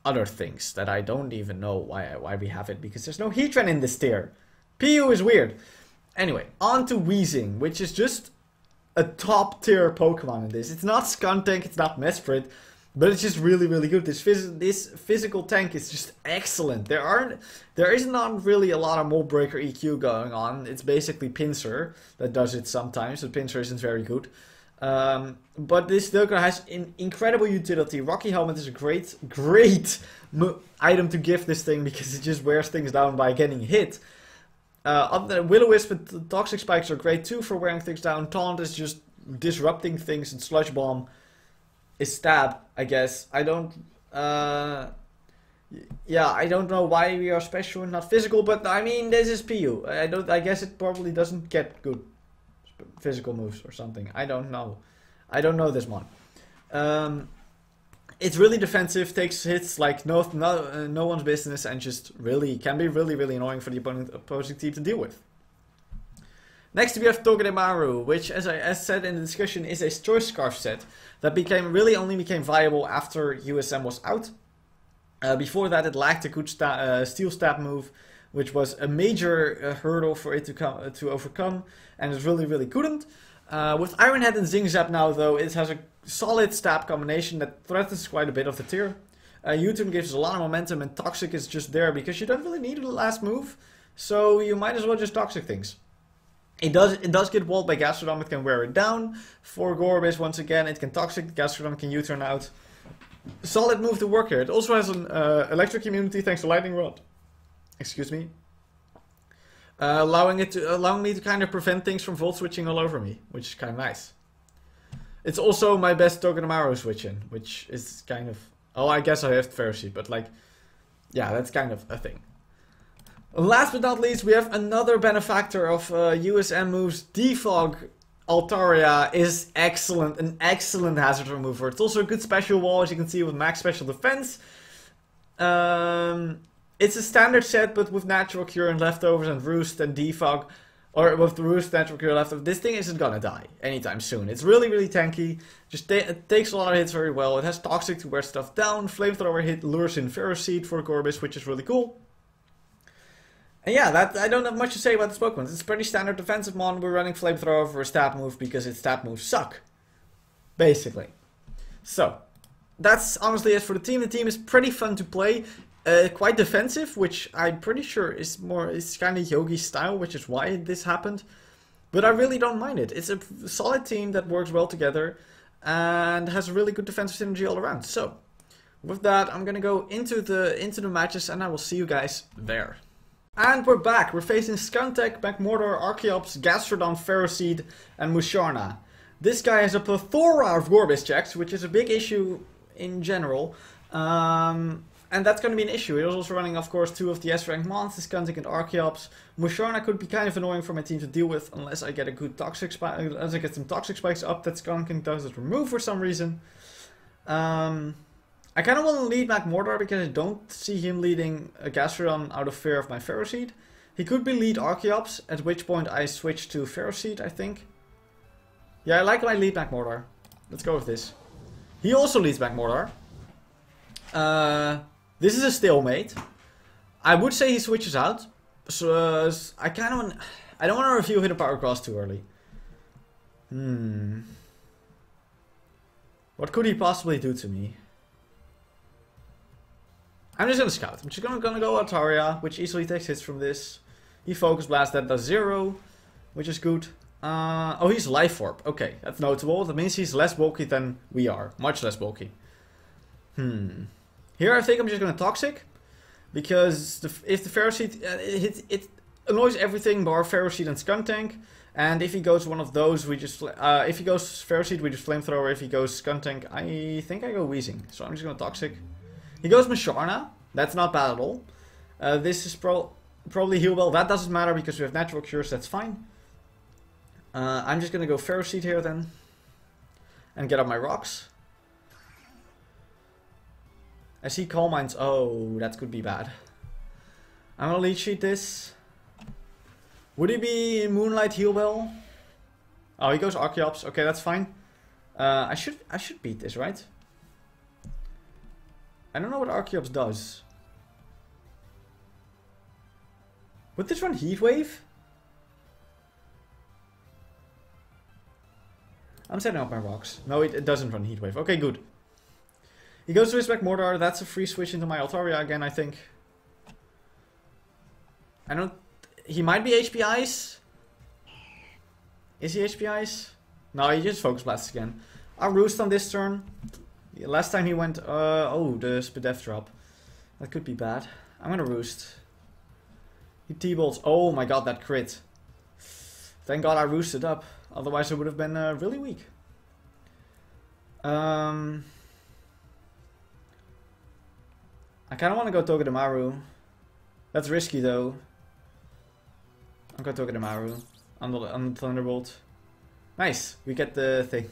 other things that I don't even know why we have it, because there's no Heatran in this tier. PU is weird. Anyway, on to Weezing, which is just a top tier Pokemon in this. It's not Skuntank, it's not Mesprit, but it's just really, really good. This physical tank is just excellent. There is not really a lot of Mold Breaker EQ going on. It's basically Pinsir that does it sometimes, but Pinsir isn't very good. But this Dilka has incredible utility. Rocky Helmet is a great item to give this thing because it just wears things down by getting hit. Will-O-Wisp and Toxic Spikes are great too for wearing things down. Taunt is just disrupting things, and Sludge Bomb is stab, I guess. I don't know why we are special and not physical, but I mean, this is PU. I guess it probably doesn't get good physical moves or something. I don't know. I don't know this one. It's really defensive, takes hits like no one's business, and just can be really annoying for the opposing team to deal with. Next we have Togedemaru, which, as said in the discussion, is a Choice Scarf set that only became viable after USM was out. Before that, it lacked a good Steel Stab move, which was a major hurdle for it to overcome, and it really couldn't. With Iron Head and Zing Zap now, though, it has a solid stab combination that threatens quite a bit of the tier. U-turn gives a lot of momentum, and Toxic is just there because you don't really need the last move, so you might as well just Toxic things. It does get walled by Gastrodon, it can wear it down. For Gorebyss, once again, it can Toxic, Gastrodon can U-turn out. Solid move to work here. It also has an electric immunity thanks to Lightning Rod. Excuse me. Allowing me to kind of prevent things from Volt switching all over me, which is kind of nice. It's also my best Togedemaru switch in, which is kind of... Oh, I guess I have Ferocity, but like... Yeah, that's kind of a thing. Last but not least, we have another benefactor of USM moves. Defog Altaria is excellent, an excellent hazard remover. It's also a good special wall, as you can see, with max special defense. It's a standard set, but with Natural Cure and Leftovers and Roost and Defog, or with the Roost, Natural Cure, Leftovers, this thing isn't gonna die anytime soon. It's really tanky, it takes a lot of hits very well. It has Toxic to wear stuff down, Flamethrower hit lures in Ferocity for Gorebyss, which is really cool. And yeah, I don't have much to say about this Pokemon. It's a pretty standard defensive mon. We're running Flamethrower for a stab move because its stab moves suck. Basically. So, that's honestly it for the team. The team is pretty fun to play. Quite defensive, which I'm pretty sure is kind of Yogi style, which is why this happened. But I really don't mind it. It's a solid team that works well together and has a really good defensive synergy all around. So, with that, I'm gonna go into the matches, and I will see you guys there. And we're back. We're facing Skuntank, Magmortar, Archeops, Gastrodon, Ferocity, and Musharna. This guy has a plethora of Gorebyss checks, which is a big issue in general. And that's going to be an issue. He was also running, of course, 2 of the S-rank monsters, Skuntank and Archeops. Musharna could be kind of annoying for my team to deal with, unless I get a good Toxic Spike, unless I get some Toxic Spikes up that Skuntank doesn't remove for some reason. I kind of want to lead Magmortar because I don't see him leading a Gastrodon out of fear of my Ferocity. He could be lead Archeops, at which point I switch to Ferocity, I think. Yeah, I like my lead Magmortar. Let's go with this. He also leads Magmortar. This is a stalemate. I would say he switches out. So I don't want to review Hidden Power Cross too early. What could he possibly do to me? I'm just gonna scout. I'm just gonna go Altaria, which easily takes hits from this. He Focus Blast, that does 0, which is good. Oh, he's Life Orb. Okay, that's notable. That means he's less bulky than we are. Much less bulky. Here I think I'm just gonna Toxic. Because if the Ferocity, it annoys everything bar Ferocity and Skuntank. And if he goes one of those, we just, if he goes Ferocity, we just Flamethrower. If he goes Skuntank, I think I go Weezing. So I'm just gonna Toxic. He goes Musharna. That's not bad at all. This is probably Heal Bell. That doesn't matter because we have Natural Cures. That's fine. I'm just gonna go Ferocity here then. And get up my rocks. I see Calm Minds. Oh, that could be bad. I'm gonna Leech Seed this. Would he be Moonlight Heal Bell? Oh, he goes Archeops. Okay, that's fine. I should beat this, right? I don't know what Archeops does. Would this run Heat Wave? I'm setting up my rocks. No, it doesn't run Heat Wave. Okay, good. He goes to his Magmortar. That's a free switch into my Altaria again, I think. I don't... He might be HP Ice. Is he HP Ice? No, he just Focus Blasts again. I'll Roost on this turn. Last time he went... oh, the Spadef drop. That could be bad. I'm gonna Roost. He T-Bolts. Oh my god, that crit. Thank god I roosted up. Otherwise it would have been really weak. I kind of want to go Togedemaru. That's risky though. I'll go Togedemaru. On the Thunderbolt. Nice, we get the thing.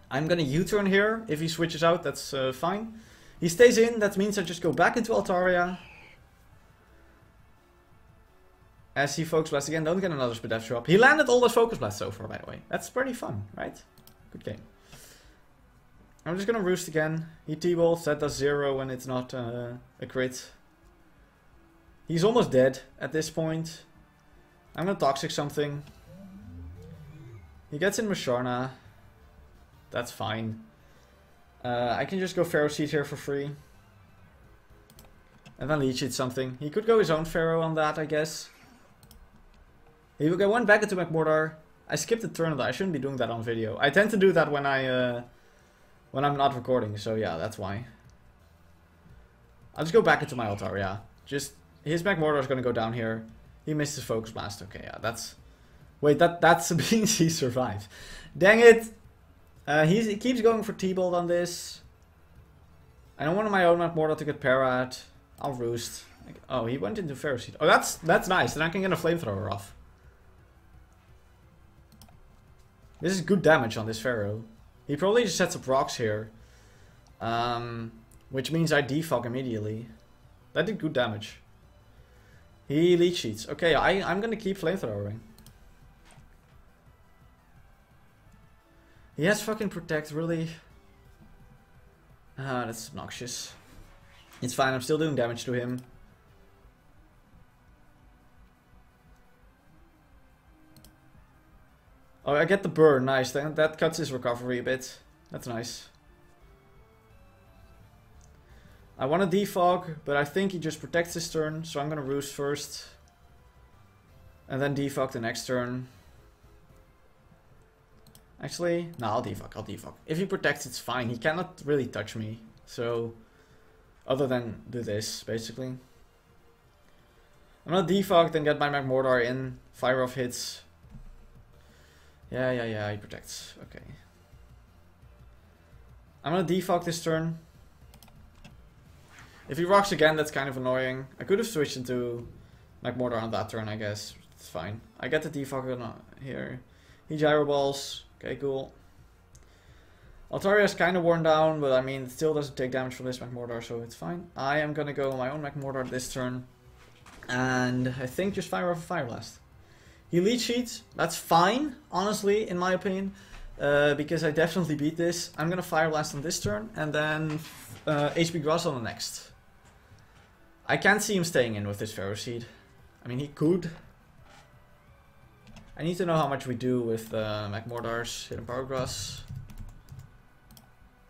I'm gonna U-turn here. If he switches out, that's fine. He stays in, that means I just go back into Altaria. As he Focus Blast again, don't get another Spadef drop. He landed all those Focus Blasts so far, by the way. That's pretty fun, right? Good game. I'm just gonna Roost again. He T-Bolts, that does 0 when it's not a crit. He's almost dead at this point. I'm gonna Toxic something. He gets in Musharna. That's fine. I can just go Pharaoh Seed here for free. And then Leech Seed something. He could go his own Pharaoh on that, I guess. He will get one back into Magmortar. I skipped a turn though. I shouldn't be doing that on video. I tend to do that when when I'm not recording, so yeah, that's why. I'll just go back into my Altaria. Just his Magmortar is gonna go down here. He missed his Focus Blast. Okay, yeah, that's... Wait, that's means he survived. Dang it! He keeps going for T-Bolt on this. I don't want my own Magmortar to get parried. I'll Roost. Oh, he went into Pharaoh Seed. Oh, that's nice. Then I can get a Flamethrower off. This is good damage on this Pharaoh. He probably just sets up rocks here. Which means I defog immediately. That did good damage. He Leech Seeds. Okay, I'm gonna keep Flamethrowering. He has fucking Protect, really? That's obnoxious. It's fine, I'm still doing damage to him. Oh, I get the burn, nice. Then that cuts his recovery a bit. That's nice. I want to defog, but I think he just protects his turn, so I'm gonna Roost first. And then defog the next turn. Actually, no, I'll defog. If he protects, it's fine. He cannot really touch me. So, other than do this, basically. I'm gonna defog, then get my Magmortar in. Fire off hits. Yeah, he protects. Okay. I'm gonna defog this turn. If he rocks again, that's kind of annoying. I could have switched into Magmortar on that turn, I guess. It's fine. I get the defog here. He Gyro Balls. Okay, cool. Altaria is kind of worn down, but I mean, it still doesn't take damage from this Magmortar, so it's fine. I am gonna go my own Magmortar this turn. And I think just fire off a Fire Blast. He Leech Seeds. That's fine, honestly, in my opinion. Because I definitely beat this. I'm gonna Fire Blast on this turn, and then HP Grass on the next. I can't see him staying in with this Pharaoh Seed. I mean, he could. I need to know how much we do with Magmortars. Hidden Power Grass.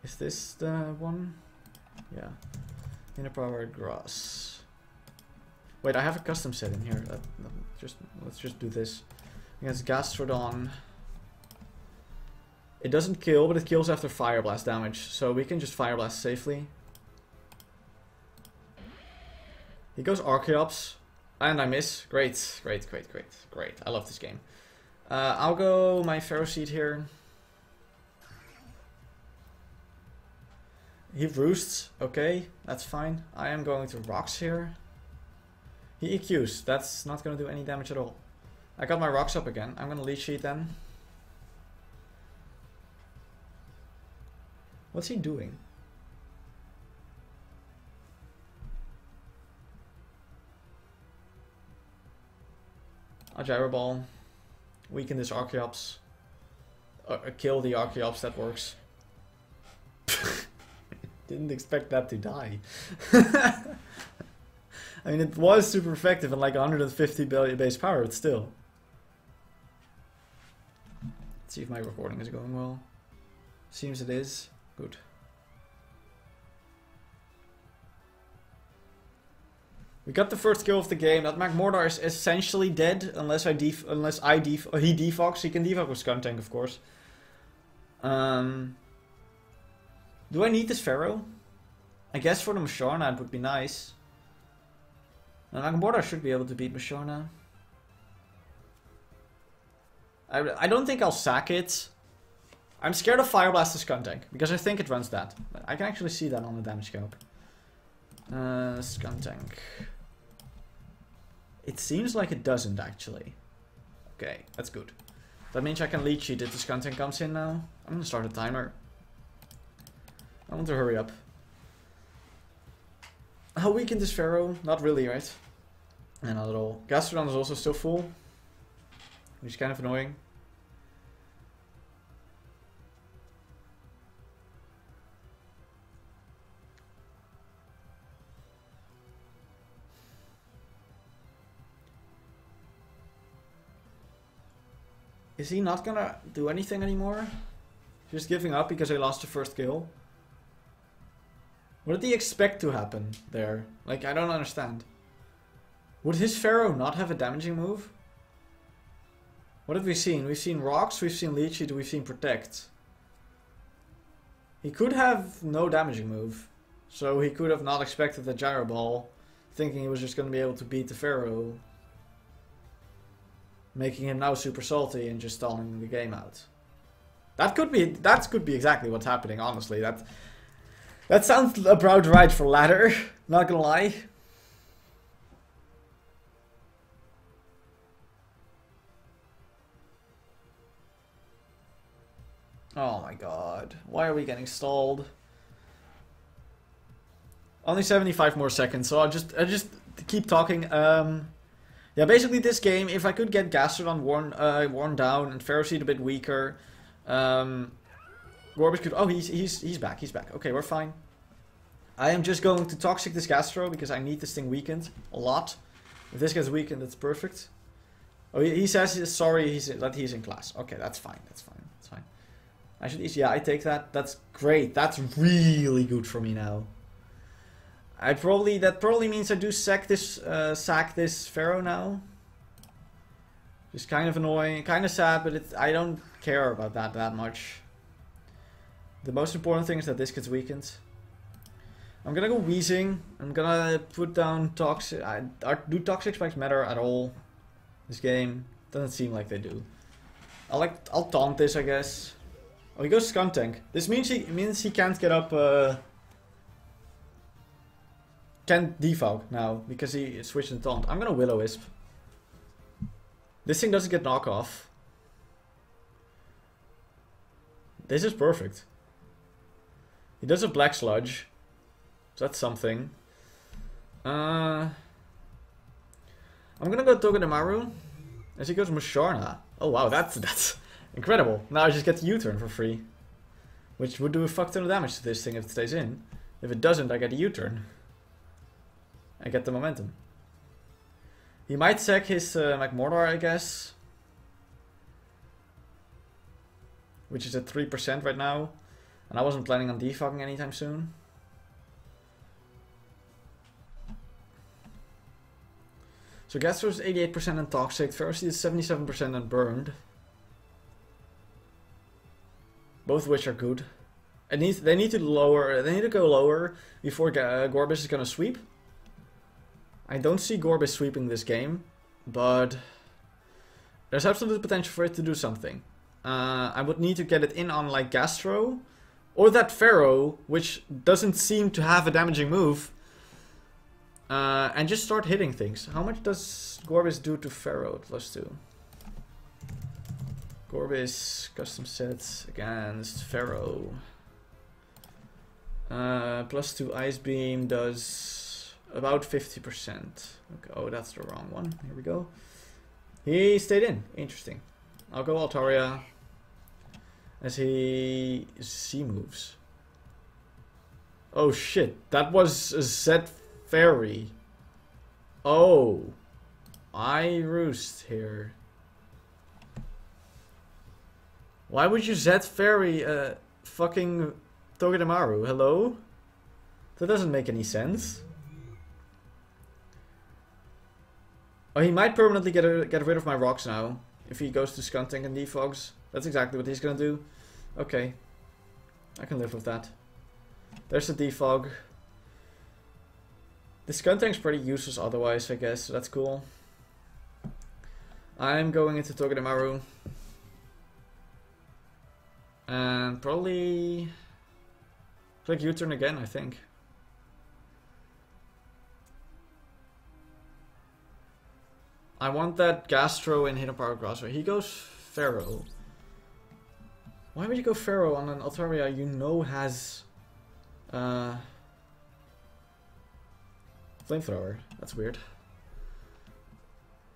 Is this the one? Yeah. Hidden Power Grass. Wait, I have a custom set in here. Let's just do this. Against Gastrodon. It doesn't kill, but it kills after Fire Blast damage. So we can just Fire Blast safely. He goes Archeops. And I miss. Great. I love this game. I'll go my Pharaoh Seed here. He Roosts. Okay, that's fine. I am going to Rocks here. He EQs. That's not going to do any damage at all. I got my Rocks up again. I'm going to Leech Seed then. What's he doing? I'll Gyro Ball. Weaken this Archeops. Kill the Archeops, that works. Didn't expect that to die. I mean, it was super effective and like 150 base power, but still. Let's see if my recording is going well. Seems it is. Good. We got the first kill of the game. That Magmortar is essentially dead unless he defogs. He can defog with Skuntank, of course. Do I need this Pharaoh? I guess for the Musharna it would be nice. And Magmortar should be able to beat Musharna. I don't think I'll sack it. I'm scared of Fire Blast the Skuntank because I think it runs that. I can actually see that on the damage calc. Skuntank. It seems like it doesn't actually. Okay, that's good. That means I can lead cheat if the Skuntank comes in now. I'm gonna start a timer. I want to hurry up. How weakened is Pharaoh? Not really, right? And not at all. Gastrodon is also still full, which is kind of annoying. Is he not gonna do anything anymore? Just giving up because I lost the first kill? What did he expect to happen there? Like, I don't understand. Would his Pharaoh not have a damaging move? What have we seen? We've seen Rocks, we've seen Leech Seed, we've seen Protect. He could have no damaging move. So he could have not expected the Gyro Ball, thinking he was just going to be able to beat the Pharaoh. Making him now super salty and just stalling the game out. That could be exactly what's happening, honestly. That sounds about right for ladder, not gonna lie. Oh my god. Why are we getting stalled? Only 75 more seconds, so I'll just keep talking. Yeah, basically this game, if I could get Gastrodon worn down and Pharaoh Seed a bit weaker, Gorebyss could... Oh, he's back, he's back. Okay, we're fine. I am just going to Toxic this Gastro because I need this thing weakened a lot. If this gets weakened, it's perfect. Oh, he says he's sorry that he's in class. Okay, that's fine, that's fine, that's fine. I should... Yeah, I take that. That's great. That's really good for me now. That probably means I do sack this Pharaoh now. Just kind of annoying, kind of sad, but I don't care about that much. The most important thing is that this gets weakened. I'm gonna go Wheezing. I'm gonna put down Toxic. Do Toxic Spikes matter at all? This game doesn't seem like they do. I'll taunt this, I guess. Oh, he goes Skuntank. This means he can't get up. Can't defog now because he switched to taunt. I'm gonna Will-O-Wisp. This thing doesn't get knockoff. This is perfect. He does a Black Sludge. So that's something. I'm gonna go Togedemaru. As he goes Musharna. Oh wow, that's incredible. Now I just get the U-turn for free. Which would do a fuck ton of damage to this thing if it stays in. If it doesn't, I get a U-turn. I get the momentum. He might sack his Magmortar, I guess. Which is at 3% right now. And I wasn't planning on defogging anytime soon. So Gastro's 88% and Toxic. Pharaoh Seed is 77% and Burned. Both of which are good. They need to go lower before Gorebyss is gonna sweep. I don't see Gorebyss sweeping this game, but there's absolute potential for it to do something. I would need to get it in on like Gastro, or that Pharaoh, which doesn't seem to have a damaging move, and just start hitting things. How much does Gorebyss do to Pharaoh? +2. Gorebyss custom sets against Pharaoh. +2 Ice Beam does about 50%. Okay, oh, that's the wrong one. Here we go. He stayed in. Interesting. I'll go Altaria as he moves. Oh shit, that was a Zed Fairy. Oh, I roost here. Why would you Zed Fairy fucking Togedemaru? Hello? That doesn't make any sense. Oh, he might permanently get rid of my rocks now. If he goes to Skuntank and Defogs. That's exactly what he's gonna do. Okay. I can live with that. There's the Defog. The Skuntank's pretty useless otherwise, I guess, so that's cool. I'm going into Togedemaru. And probably click U-turn again, I think. I want that Gastro and Hidden Power Grassway. He goes Pharaoh. Why would you go Pharaoh on an Altaria you know has Flamethrower? That's weird.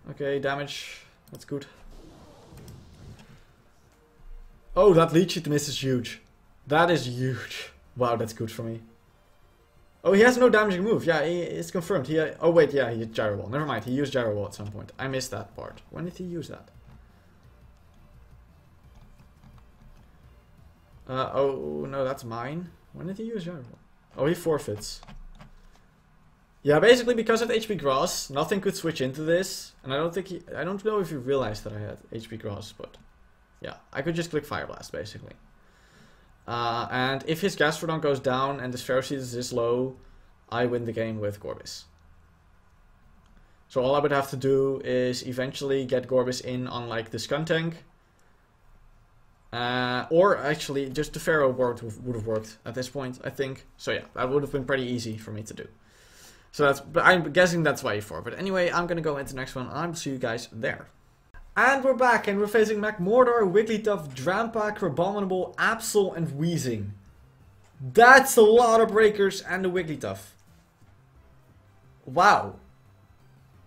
Okay, damage. That's good. Oh, that lead sheet miss is huge. That is huge. Wow, that's good for me. Oh, he has no damaging move. Yeah, it's confirmed. Oh wait, yeah, he used Gyro Ball. Never mind, he used Gyro Ball at some point. I missed that part. When did he use that? Oh no, that's mine. When did he use Gyro Ball? Oh, he forfeits. Yeah, basically because of HP Grass, nothing could switch into this. And I don't know if he realized that I had HP Grass, but yeah, I could just click Fire Blast basically. And if his Gastrodon goes down and his Ferocity is this low, I win the game with Gorebyss. So all I would have to do is eventually get Gorebyss in on like the Skuntank. Or actually just the Pharaoh would have worked at this point, I think. So yeah, that would have been pretty easy for me to do. So but I'm guessing that's why for. But anyway, I'm gonna go into the next one and I'll see you guys there. And we're back, and we're facing Magmortar, Wigglytuff, Drampa, Crabominable, Absol, and Weezing. That's a lot of breakers and a Wigglytuff. Wow.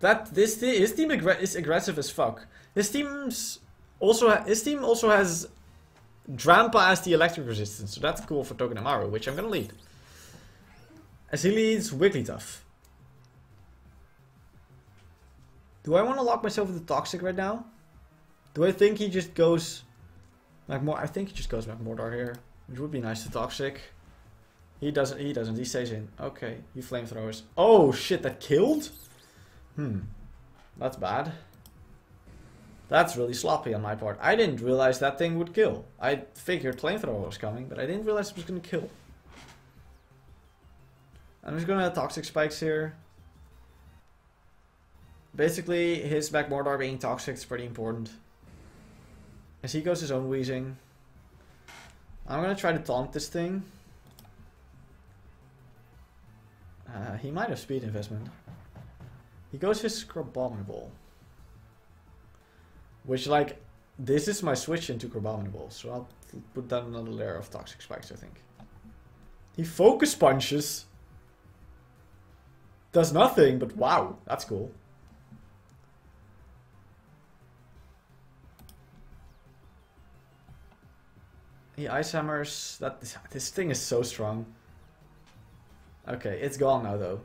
His team is aggressive as fuck. His team also has Drampa as the electric resistance, so that's cool for Togedemaru, which I'm gonna lead. As he leads Wigglytuff. Do I want to lock myself into Toxic right now? Do I think he just goes I think he just goes Magmortar here, which would be nice to Toxic. He doesn't, he stays in. Okay, he Flamethrowers. Oh shit, that killed? That's bad. That's really sloppy on my part. I didn't realize that thing would kill. I figured Flamethrower was coming, but I didn't realize it was gonna kill. I'm just gonna have Toxic Spikes here. Basically, his Magmortar being Toxic is pretty important. As he goes his own Weezing. I'm gonna try to taunt this thing. He might have speed investment. He goes his Crabominable. Which, like, this is my switch into Crabominable. So I'll put down another layer of Toxic Spikes, I think. He Focus Punches. Does nothing, but wow, that's cool. He Ice Hammers. This thing is so strong. Okay, it's gone now though.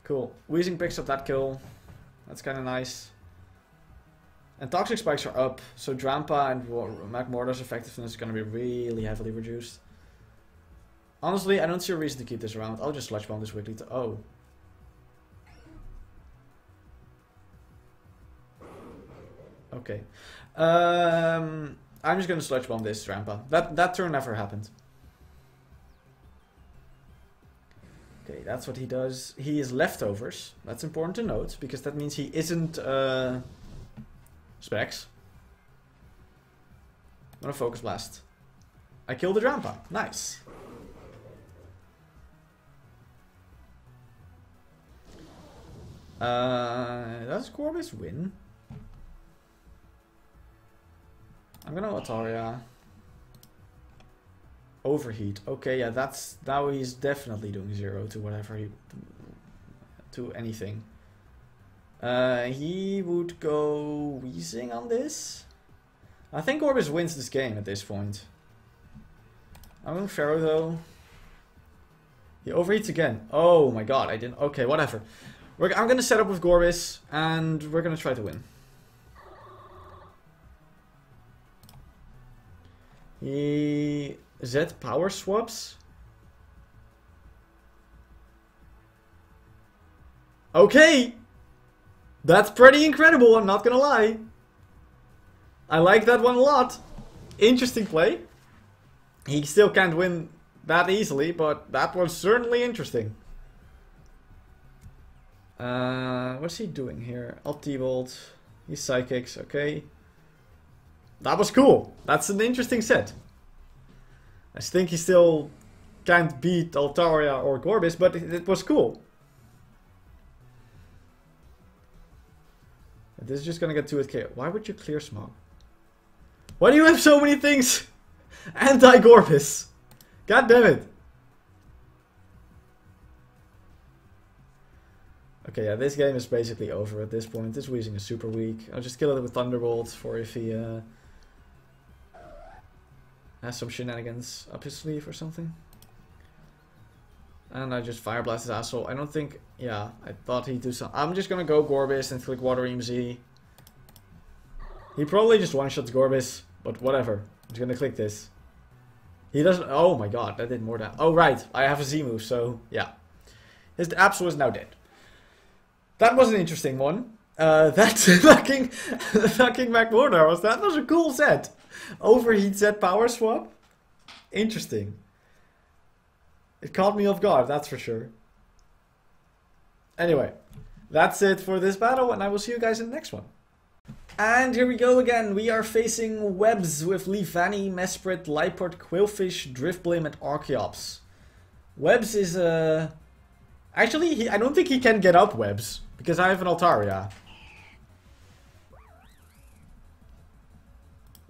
Cool. Weezing picks up that kill. That's kind of nice. And Toxic Spikes are up, so Drampa and Magmortar's effectiveness is going to be really heavily reduced. Honestly, I don't see a reason to keep this around. I'll just Sludge Bomb this Wigglytuff. Oh. Okay. I'm just gonna Sludge Bomb this Drampa. That turn never happened. Okay, that's what he does. He is leftovers. That's important to note, because that means he isn't Specs. I'm gonna Focus Blast. I killed the Drampa. Nice. Does Gorebyss win? I'm gonna Altaria. Overheat. Okay, yeah, that's now he's definitely doing 0 to whatever to anything. He would go Wheezing on this. I think Gorebyss wins this game at this point. I'm going Pharaoh though. He overheats again. Oh my god, I didn't. Okay, whatever. I'm going to set up with Gorebyss and we're going to try to win. He Z power swaps. Okay! That's pretty incredible, I'm not gonna lie. I like that one a lot. Interesting play. He still can't win that easily, but that was certainly interesting. What's he doing here? Up T-Bolt. He's Psychics, okay. That was cool. That's an interesting set. I think he still can't beat Altaria or Gorebyss, but it was cool. This is just gonna get 2 with KO. Why would you clear Smog? Why do you have so many things? Anti-Gorebyss. God damn it. Okay, yeah, this game is basically over at this point. This Weezing is super weak. I'll just kill it with Thunderbolt for if he has some shenanigans up his sleeve or something. And I just Fire Blast his asshole. I don't think... Yeah, I thought he'd do something. I'm just gonna go Gorebyss and click Water EMZ. He probably just one-shots Gorebyss, but whatever. I'm just gonna click this. He doesn't... Oh my god, that did more damage. Oh right, I have a Z move, so yeah. His Absol is now dead. That was an interesting one. That fucking McMortar that was a cool set. Overheat Z power swap. Interesting. It caught me off guard, that's for sure. Anyway, that's it for this battle, and I will see you guys in the next one. And here we go again. We are facing Webs with Leavanny, Mesprit, Liepard, Quillfish, Driftblame, and Archeops. Webs is actually, I don't think he can get up Webs, because I have an Altaria.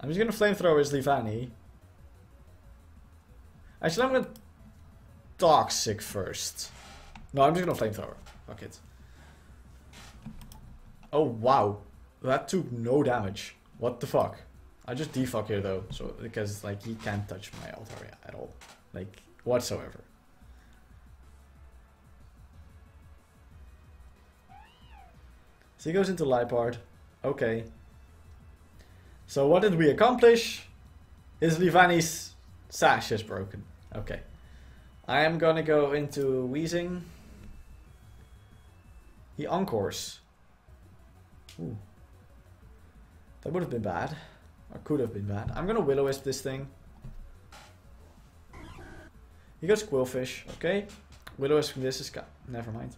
I'm just gonna Flamethrower his Leavanny. Actually, I'm gonna Toxic first. No, I'm just gonna Flamethrower. Fuck it. Oh wow. That took no damage. What the fuck? I just defog here though, so because like he can't touch my Altaria at all. Like whatsoever. So he goes into Liepard. Okay. So what did we accomplish? His Leavanny's sash is broken. Okay. I am gonna go into Weezing. He Encores. Ooh. That would have been bad. Or could have been bad. I'm gonna Will-O-Wisp this thing. He goes Quillfish, okay. Will-O-Wisp from this is... Never mind.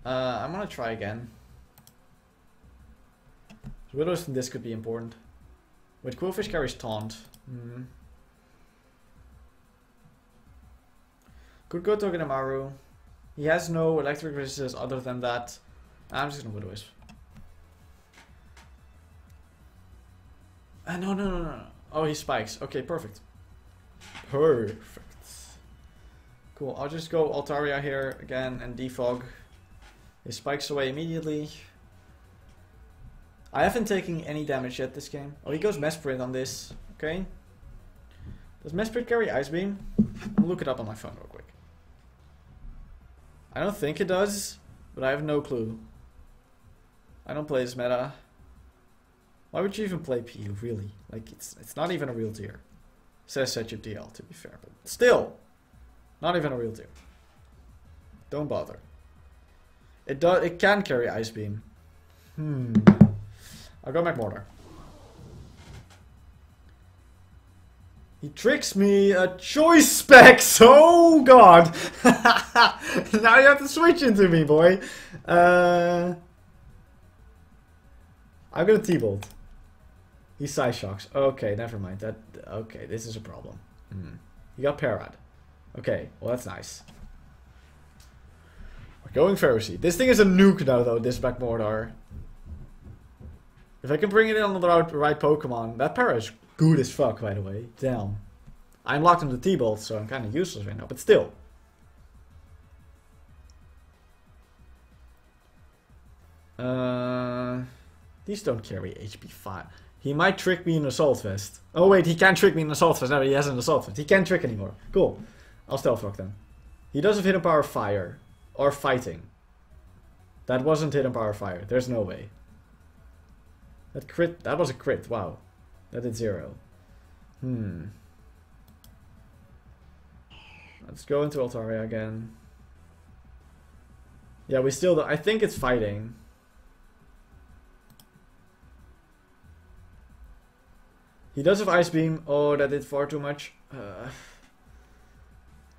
I'm gonna try again. Will-O-Wisp from this could be important. Wait, Quillfish carries Taunt. Could go Togedemaru. He has no electric resistance other than that. I'm just gonna Will-O-Wisp. No. Oh, he spikes. Okay, perfect. Perfect. Cool, I'll just go Altaria here again and Defog. He spikes away immediately. I haven't taken any damage yet this game. Oh, he goes Mesprit on this. Okay. Does Mesprit carry Ice Beam? I'll look it up on my phone real quick. I don't think it does, but I have no clue. I don't play this meta. Why would you even play PU, really? Like, it's not even a real tier. Says Setup DL, to be fair, but still, not even a real tier. Don't bother. It can carry Ice Beam. I'll go McMortar. He tricks me. Choice specs. Oh god. Now you have to switch into me, boy. I'm gonna T-Bolt. He Psy Shocks. Okay, never mind. Okay, this is a problem. He got Parad. Okay, well that's nice. We're going Ferocity. This thing is a nuke now though, this McMortar. If I can bring it in on the right Pokemon, that para is good as fuck, by the way. Damn. I'm locked into T-Bolt, so I'm kind of useless right now, but still. These don't carry HP 5. He might trick me in Assault Vest. Oh wait, he can't trick me in Assault Vest. No, he has an Assault Vest. He can't trick anymore. Cool. I'll Stealth Rock then. He does have Hidden Power Fire. Or Fighting. That wasn't Hidden Power Fire. There's no way. That crit. That was a crit. Wow. That did 0. Let's go into Altaria again. Yeah, we still don't. I think it's Fighting. He does have Ice Beam. Oh, that did far too much.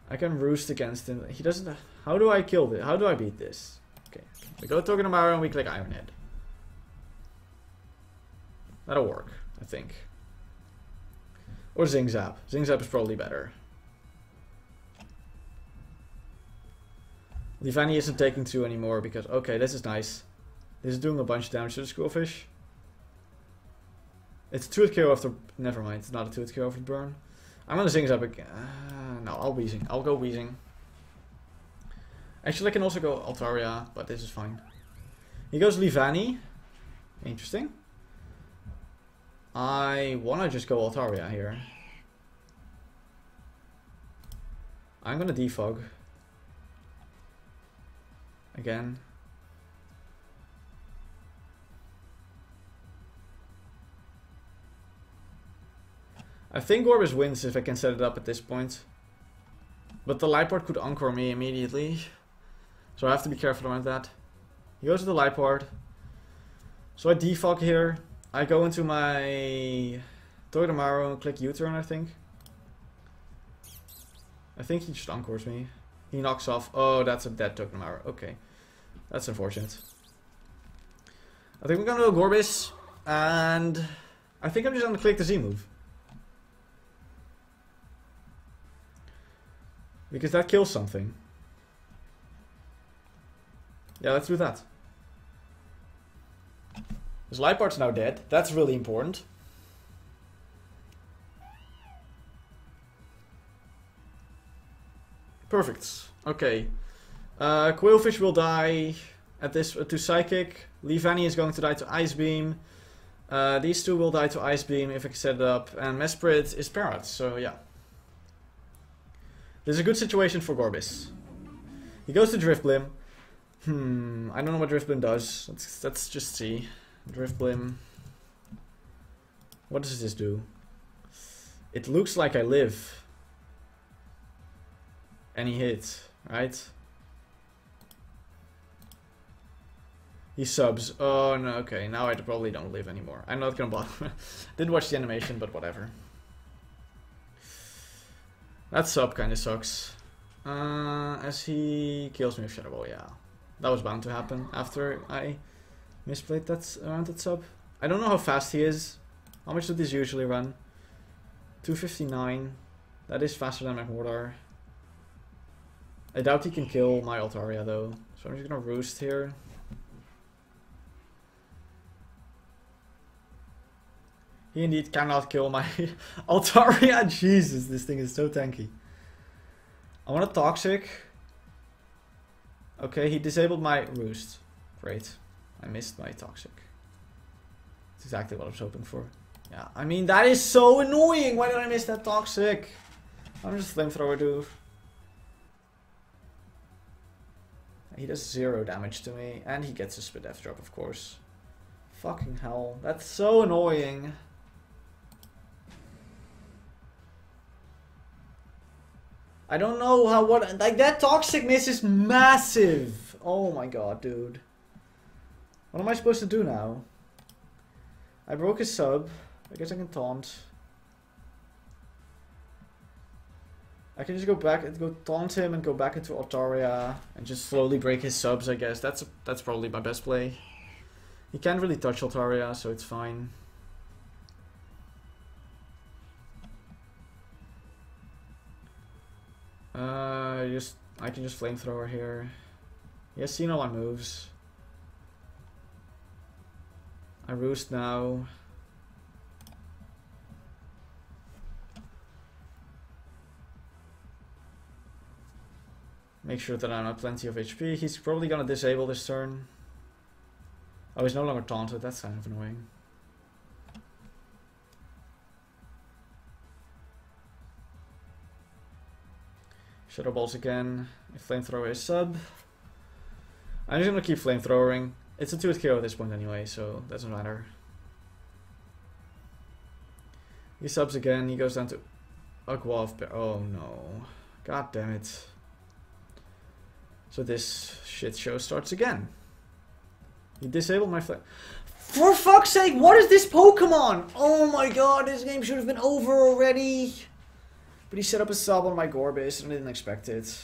I can Roost against him. He doesn't... How do I kill this? How do I beat this? Okay. We go Togedemaru and we click Iron Head. That'll work, I think. Or Zing Zap. Zing Zap is probably better. Livani isn't taking 2 anymore because... Okay, this is nice. This is doing a bunch of damage to the Schoolfish. It's a 2-hit KO after... Never mind, it's not a 2-hit KO after burn. I'm gonna Zing Zap again. No, I'll Weezing. I'll go Weezing. Actually, I can also go Altaria, but this is fine. He goes Livani. Interesting. I wanna just go Altaria here. I'm gonna Defog. Again. I think Gorebyss wins if I can set it up at this point. But the Lipard could Encore me immediately. So I have to be careful around that. He goes to the Lipard. So I Defog here. I go into my Togedemaru and click U-turn, I think. I think he just Encores me. He knocks off. Oh, that's a dead Togedemaru. Okay. That's unfortunate. I think we're gonna go Gorebyss. And I think I'm just gonna click the Z move. Because that kills something. Yeah, let's do that. His Lipard's now dead. That's really important. Perfect. Okay. Quailfish will die at this to Psychic. Livani is going to die to Ice Beam. These two will die to Ice Beam if I can set it up. And Mesprit is Parrot, so yeah. This is a good situation for Gorebyss. He goes to Driftblim. I don't know what Driftblim does. Let's just see. Driftblim. What does this do? It looks like I live. And he hits, right? He subs. Oh no, okay. Now I probably don't live anymore. I'm not gonna bother. Didn't watch the animation, but whatever. That sub kinda sucks. As he kills me with Shadow Ball, yeah. That was bound to happen after I misplayed that around that sub. I don't know how fast he is. How much do these usually run? 259. That is faster than my Mordor. I doubt he can kill my Altaria though. So I'm just gonna Roost here. He indeed cannot kill my Altaria. Jesus, this thing is so tanky. I want a Toxic. Okay, he disabled my Roost. Great. I missed my Toxic. That's exactly what I was hoping for. Yeah, I mean, that is so annoying. Why did I miss that Toxic? I'm just a Flamethrower, dude. He does 0 damage to me. And he gets a Spit F drop, of course. Fucking hell. That's so annoying. I don't know how like that Toxic miss is massive. Oh my god, dude. What am I supposed to do now? I broke his sub. I guess I can taunt. I can just go back and go taunt him and go back into Altaria and just slowly break his subs, I guess. That's probably my best play. He can't really touch Altaria, so it's fine. I can just Flamethrower here. He has seen all my moves. I Roost now. Make sure that I'm at plenty of HP. He's probably gonna disable this turn. Oh, he's no longer taunted. That's kind of annoying. Shadow Balls again. If Flamethrower is sub. I'm just gonna keep Flamethrowering. It's a 2-hit KO at this point anyway, so it doesn't matter. He subs again. He goes down to Aqua. Oh no. God damn it. So this shit show starts again. He disabled my flame. For fuck's sake, what is this Pokemon? Oh my god, this game should have been over already. But he set up a sub on my Gorebyss and I didn't expect it.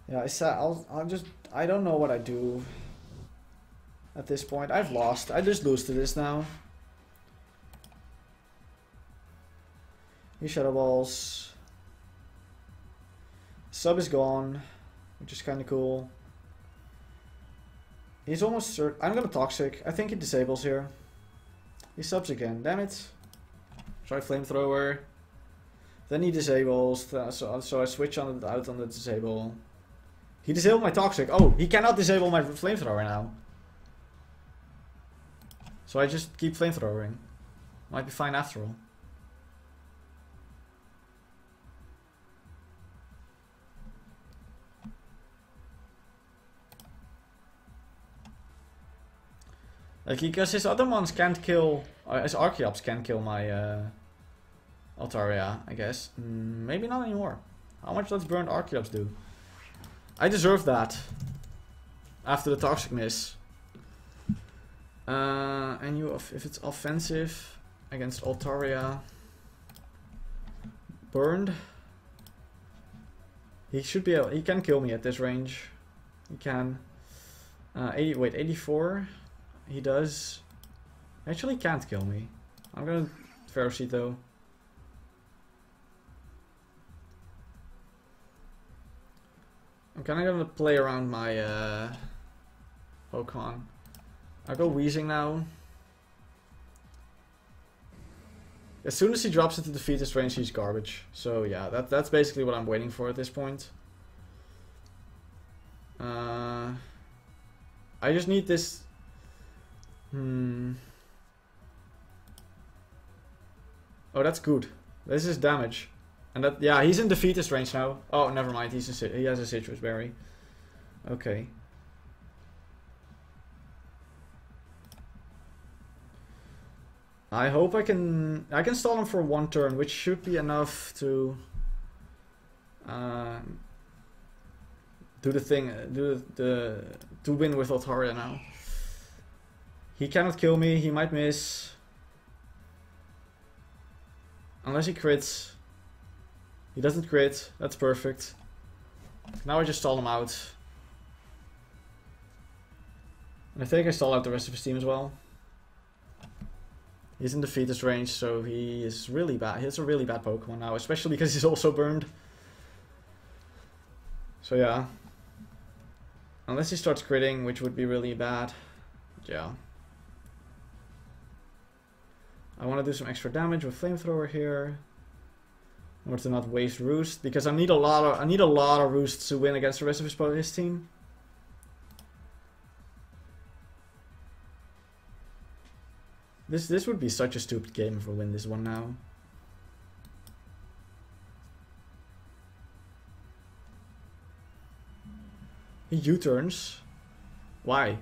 Yeah, I don't know what I do at this point. I've lost. I just lose to this now. He Shadow Balls. Sub is gone, which is kind of cool. He's almost certain. I'm gonna Toxic. I think he disables here. He subs again. Damn it. Try Flamethrower. Then he disables. So I switch out on the disable. He disabled my Toxic. Oh, he cannot disable my Flamethrower now. So I just keep Flamethrowering. Might be fine after all. Like, because his other ones can't kill... his Archeops can't kill my Altaria, I guess. Maybe not anymore. How much does Burned Archeops do? I deserve that. After the Toxic miss. And if it's offensive against Altaria... Burned... He should be able... He can kill me at this range. He can. 84... He does. Actually can't kill me. I'm gonna Ferocity though. I'm kinda gonna play around my Pokemon. I'll go Weezing now. As soon as he drops into defeatist range, he's garbage. So yeah, that's basically what I'm waiting for at this point. I just need this. Oh, that's good. This is damage. And that, yeah, he's in defeatist range now. Oh, never mind. He has a Citrus Berry. Okay. I hope I can stall him for one turn, which should be enough to do the thing, to win with Altaria now. He cannot kill me, he might miss. Unless he crits. He doesn't crit, that's perfect. Now I just stall him out. And I think I stall out the rest of his team as well. He's in defeatist range, so he is really bad. He has a really bad Pokemon now, especially because he's also burned. So yeah. Unless he starts critting, which would be really bad. Yeah. I want to do some extra damage with Flamethrower here. In order to not waste Roost, because I need a lot of Roosts to win against the rest of his team. This would be such a stupid game if we win this one now. He U-turns. Why?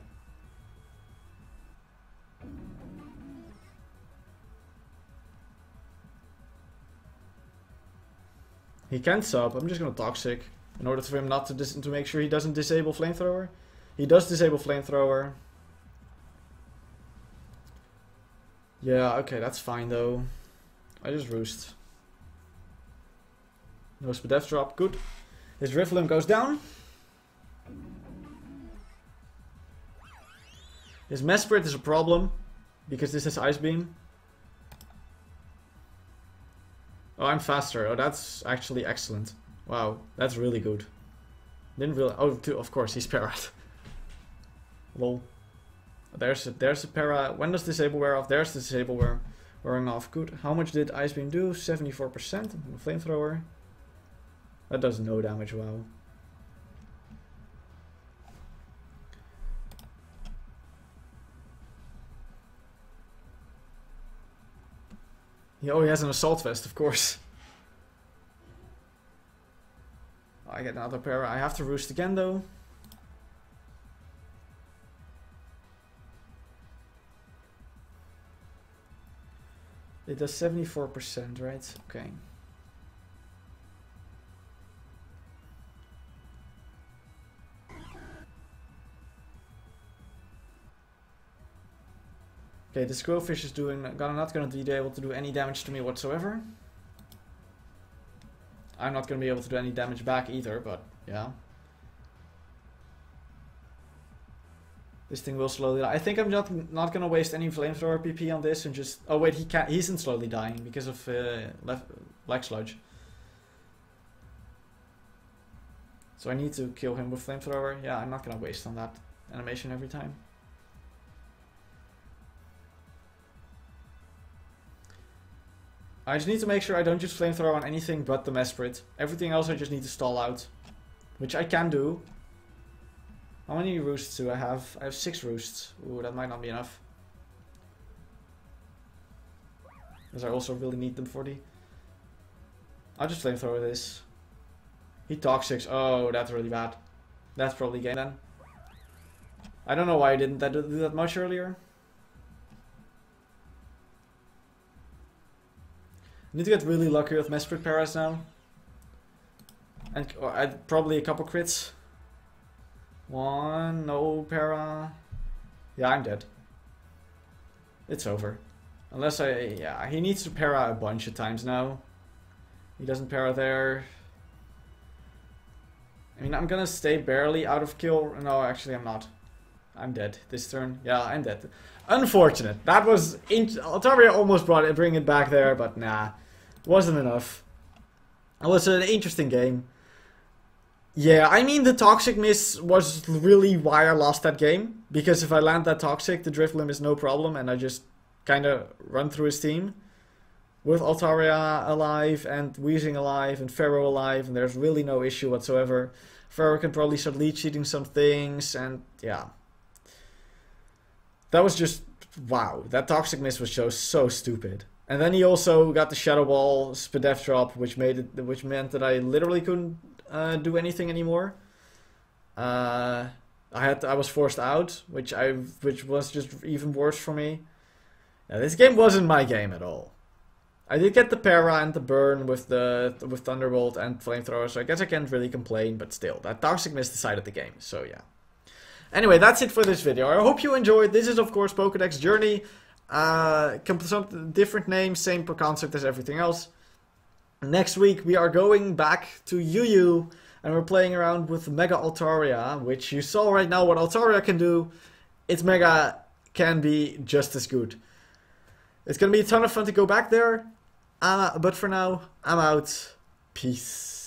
He can't sub. I'm just gonna Toxic in order for him not to make sure he doesn't disable Flamethrower. He does disable Flamethrower. Yeah, okay, that's fine though. I just Roost. No Spadef drop, good. His Rifflum goes down. His Mesprit is a problem because this is Ice Beam. Oh, I'm faster. Oh, that's actually excellent. Wow, that's really good. Didn't really. Oh, of course, he's parried. Lol. There's a para. When does disable wear off? There's the disable wearing off. Good. How much did Ice Beam do? 74%. Flamethrower. That does no damage. Wow. Oh, he has an Assault Vest, of course. I get another pair. I have to roost again, though. It does 74%, right? Okay. Okay, this Growfish is not going to be able to do any damage to me whatsoever. I'm not going to be able to do any damage back either, but yeah. This thing will slowly die. I think I'm not going to waste any Flamethrower PP on this and just... Oh wait, he isn't slowly dying because of Black Sludge. So I need to kill him with Flamethrower. Yeah, I'm not going to waste on that animation every time. I just need to make sure I don't just Flamethrower on anything but the Mesprit. Everything else I just need to stall out. Which I can do. How many roosts do I have? I have 6 roosts. Ooh, that might not be enough. Because I also really need them for the... I'll just Flamethrower this. He Toxics. Oh, that's really bad. That's probably game then. I don't know why I didn't do that much earlier. I need to get really lucky with Mesprit Paras now. And probably a couple crits. 1, no para. Yeah, I'm dead. It's over. Unless yeah, he needs to para a bunch of times now. He doesn't para there. I mean, I'm gonna stay barely out of kill. No, actually I'm not. I'm dead this turn. Yeah, I'm dead. Unfortunate. That was... Altaria almost bring it back there, but nah. Wasn't enough. It was an interesting game. Yeah, I mean the Toxic Miss was really why I lost that game. Because if I land that Toxic, the Drifloon is no problem and I just kind of run through his team. With Altaria alive and Weezing alive and Pharaoh alive and there's really no issue whatsoever. Pharaoh can probably start lead cheating some things and yeah. That was just... Wow, that Toxic Miss was so stupid. And then he also got the Shadow Ball Spadef drop, which meant that I literally couldn't do anything anymore. I was forced out, which was just even worse for me. Yeah, this game wasn't my game at all. I did get the para and the burn with Thunderbolt and Flamethrower, so I guess I can't really complain. But still, that Toxic Miss decided the game. So yeah. Anyway, that's it for this video. I hope you enjoyed. This is of course Pokedex Journey. Some different name, same per concept as everything else. Next week we are going back to UU and we're playing around with Mega Altaria, which you saw right now what Altaria can do. Its Mega can be just as good. It's gonna be a ton of fun to go back there, but for now, I'm out. Peace.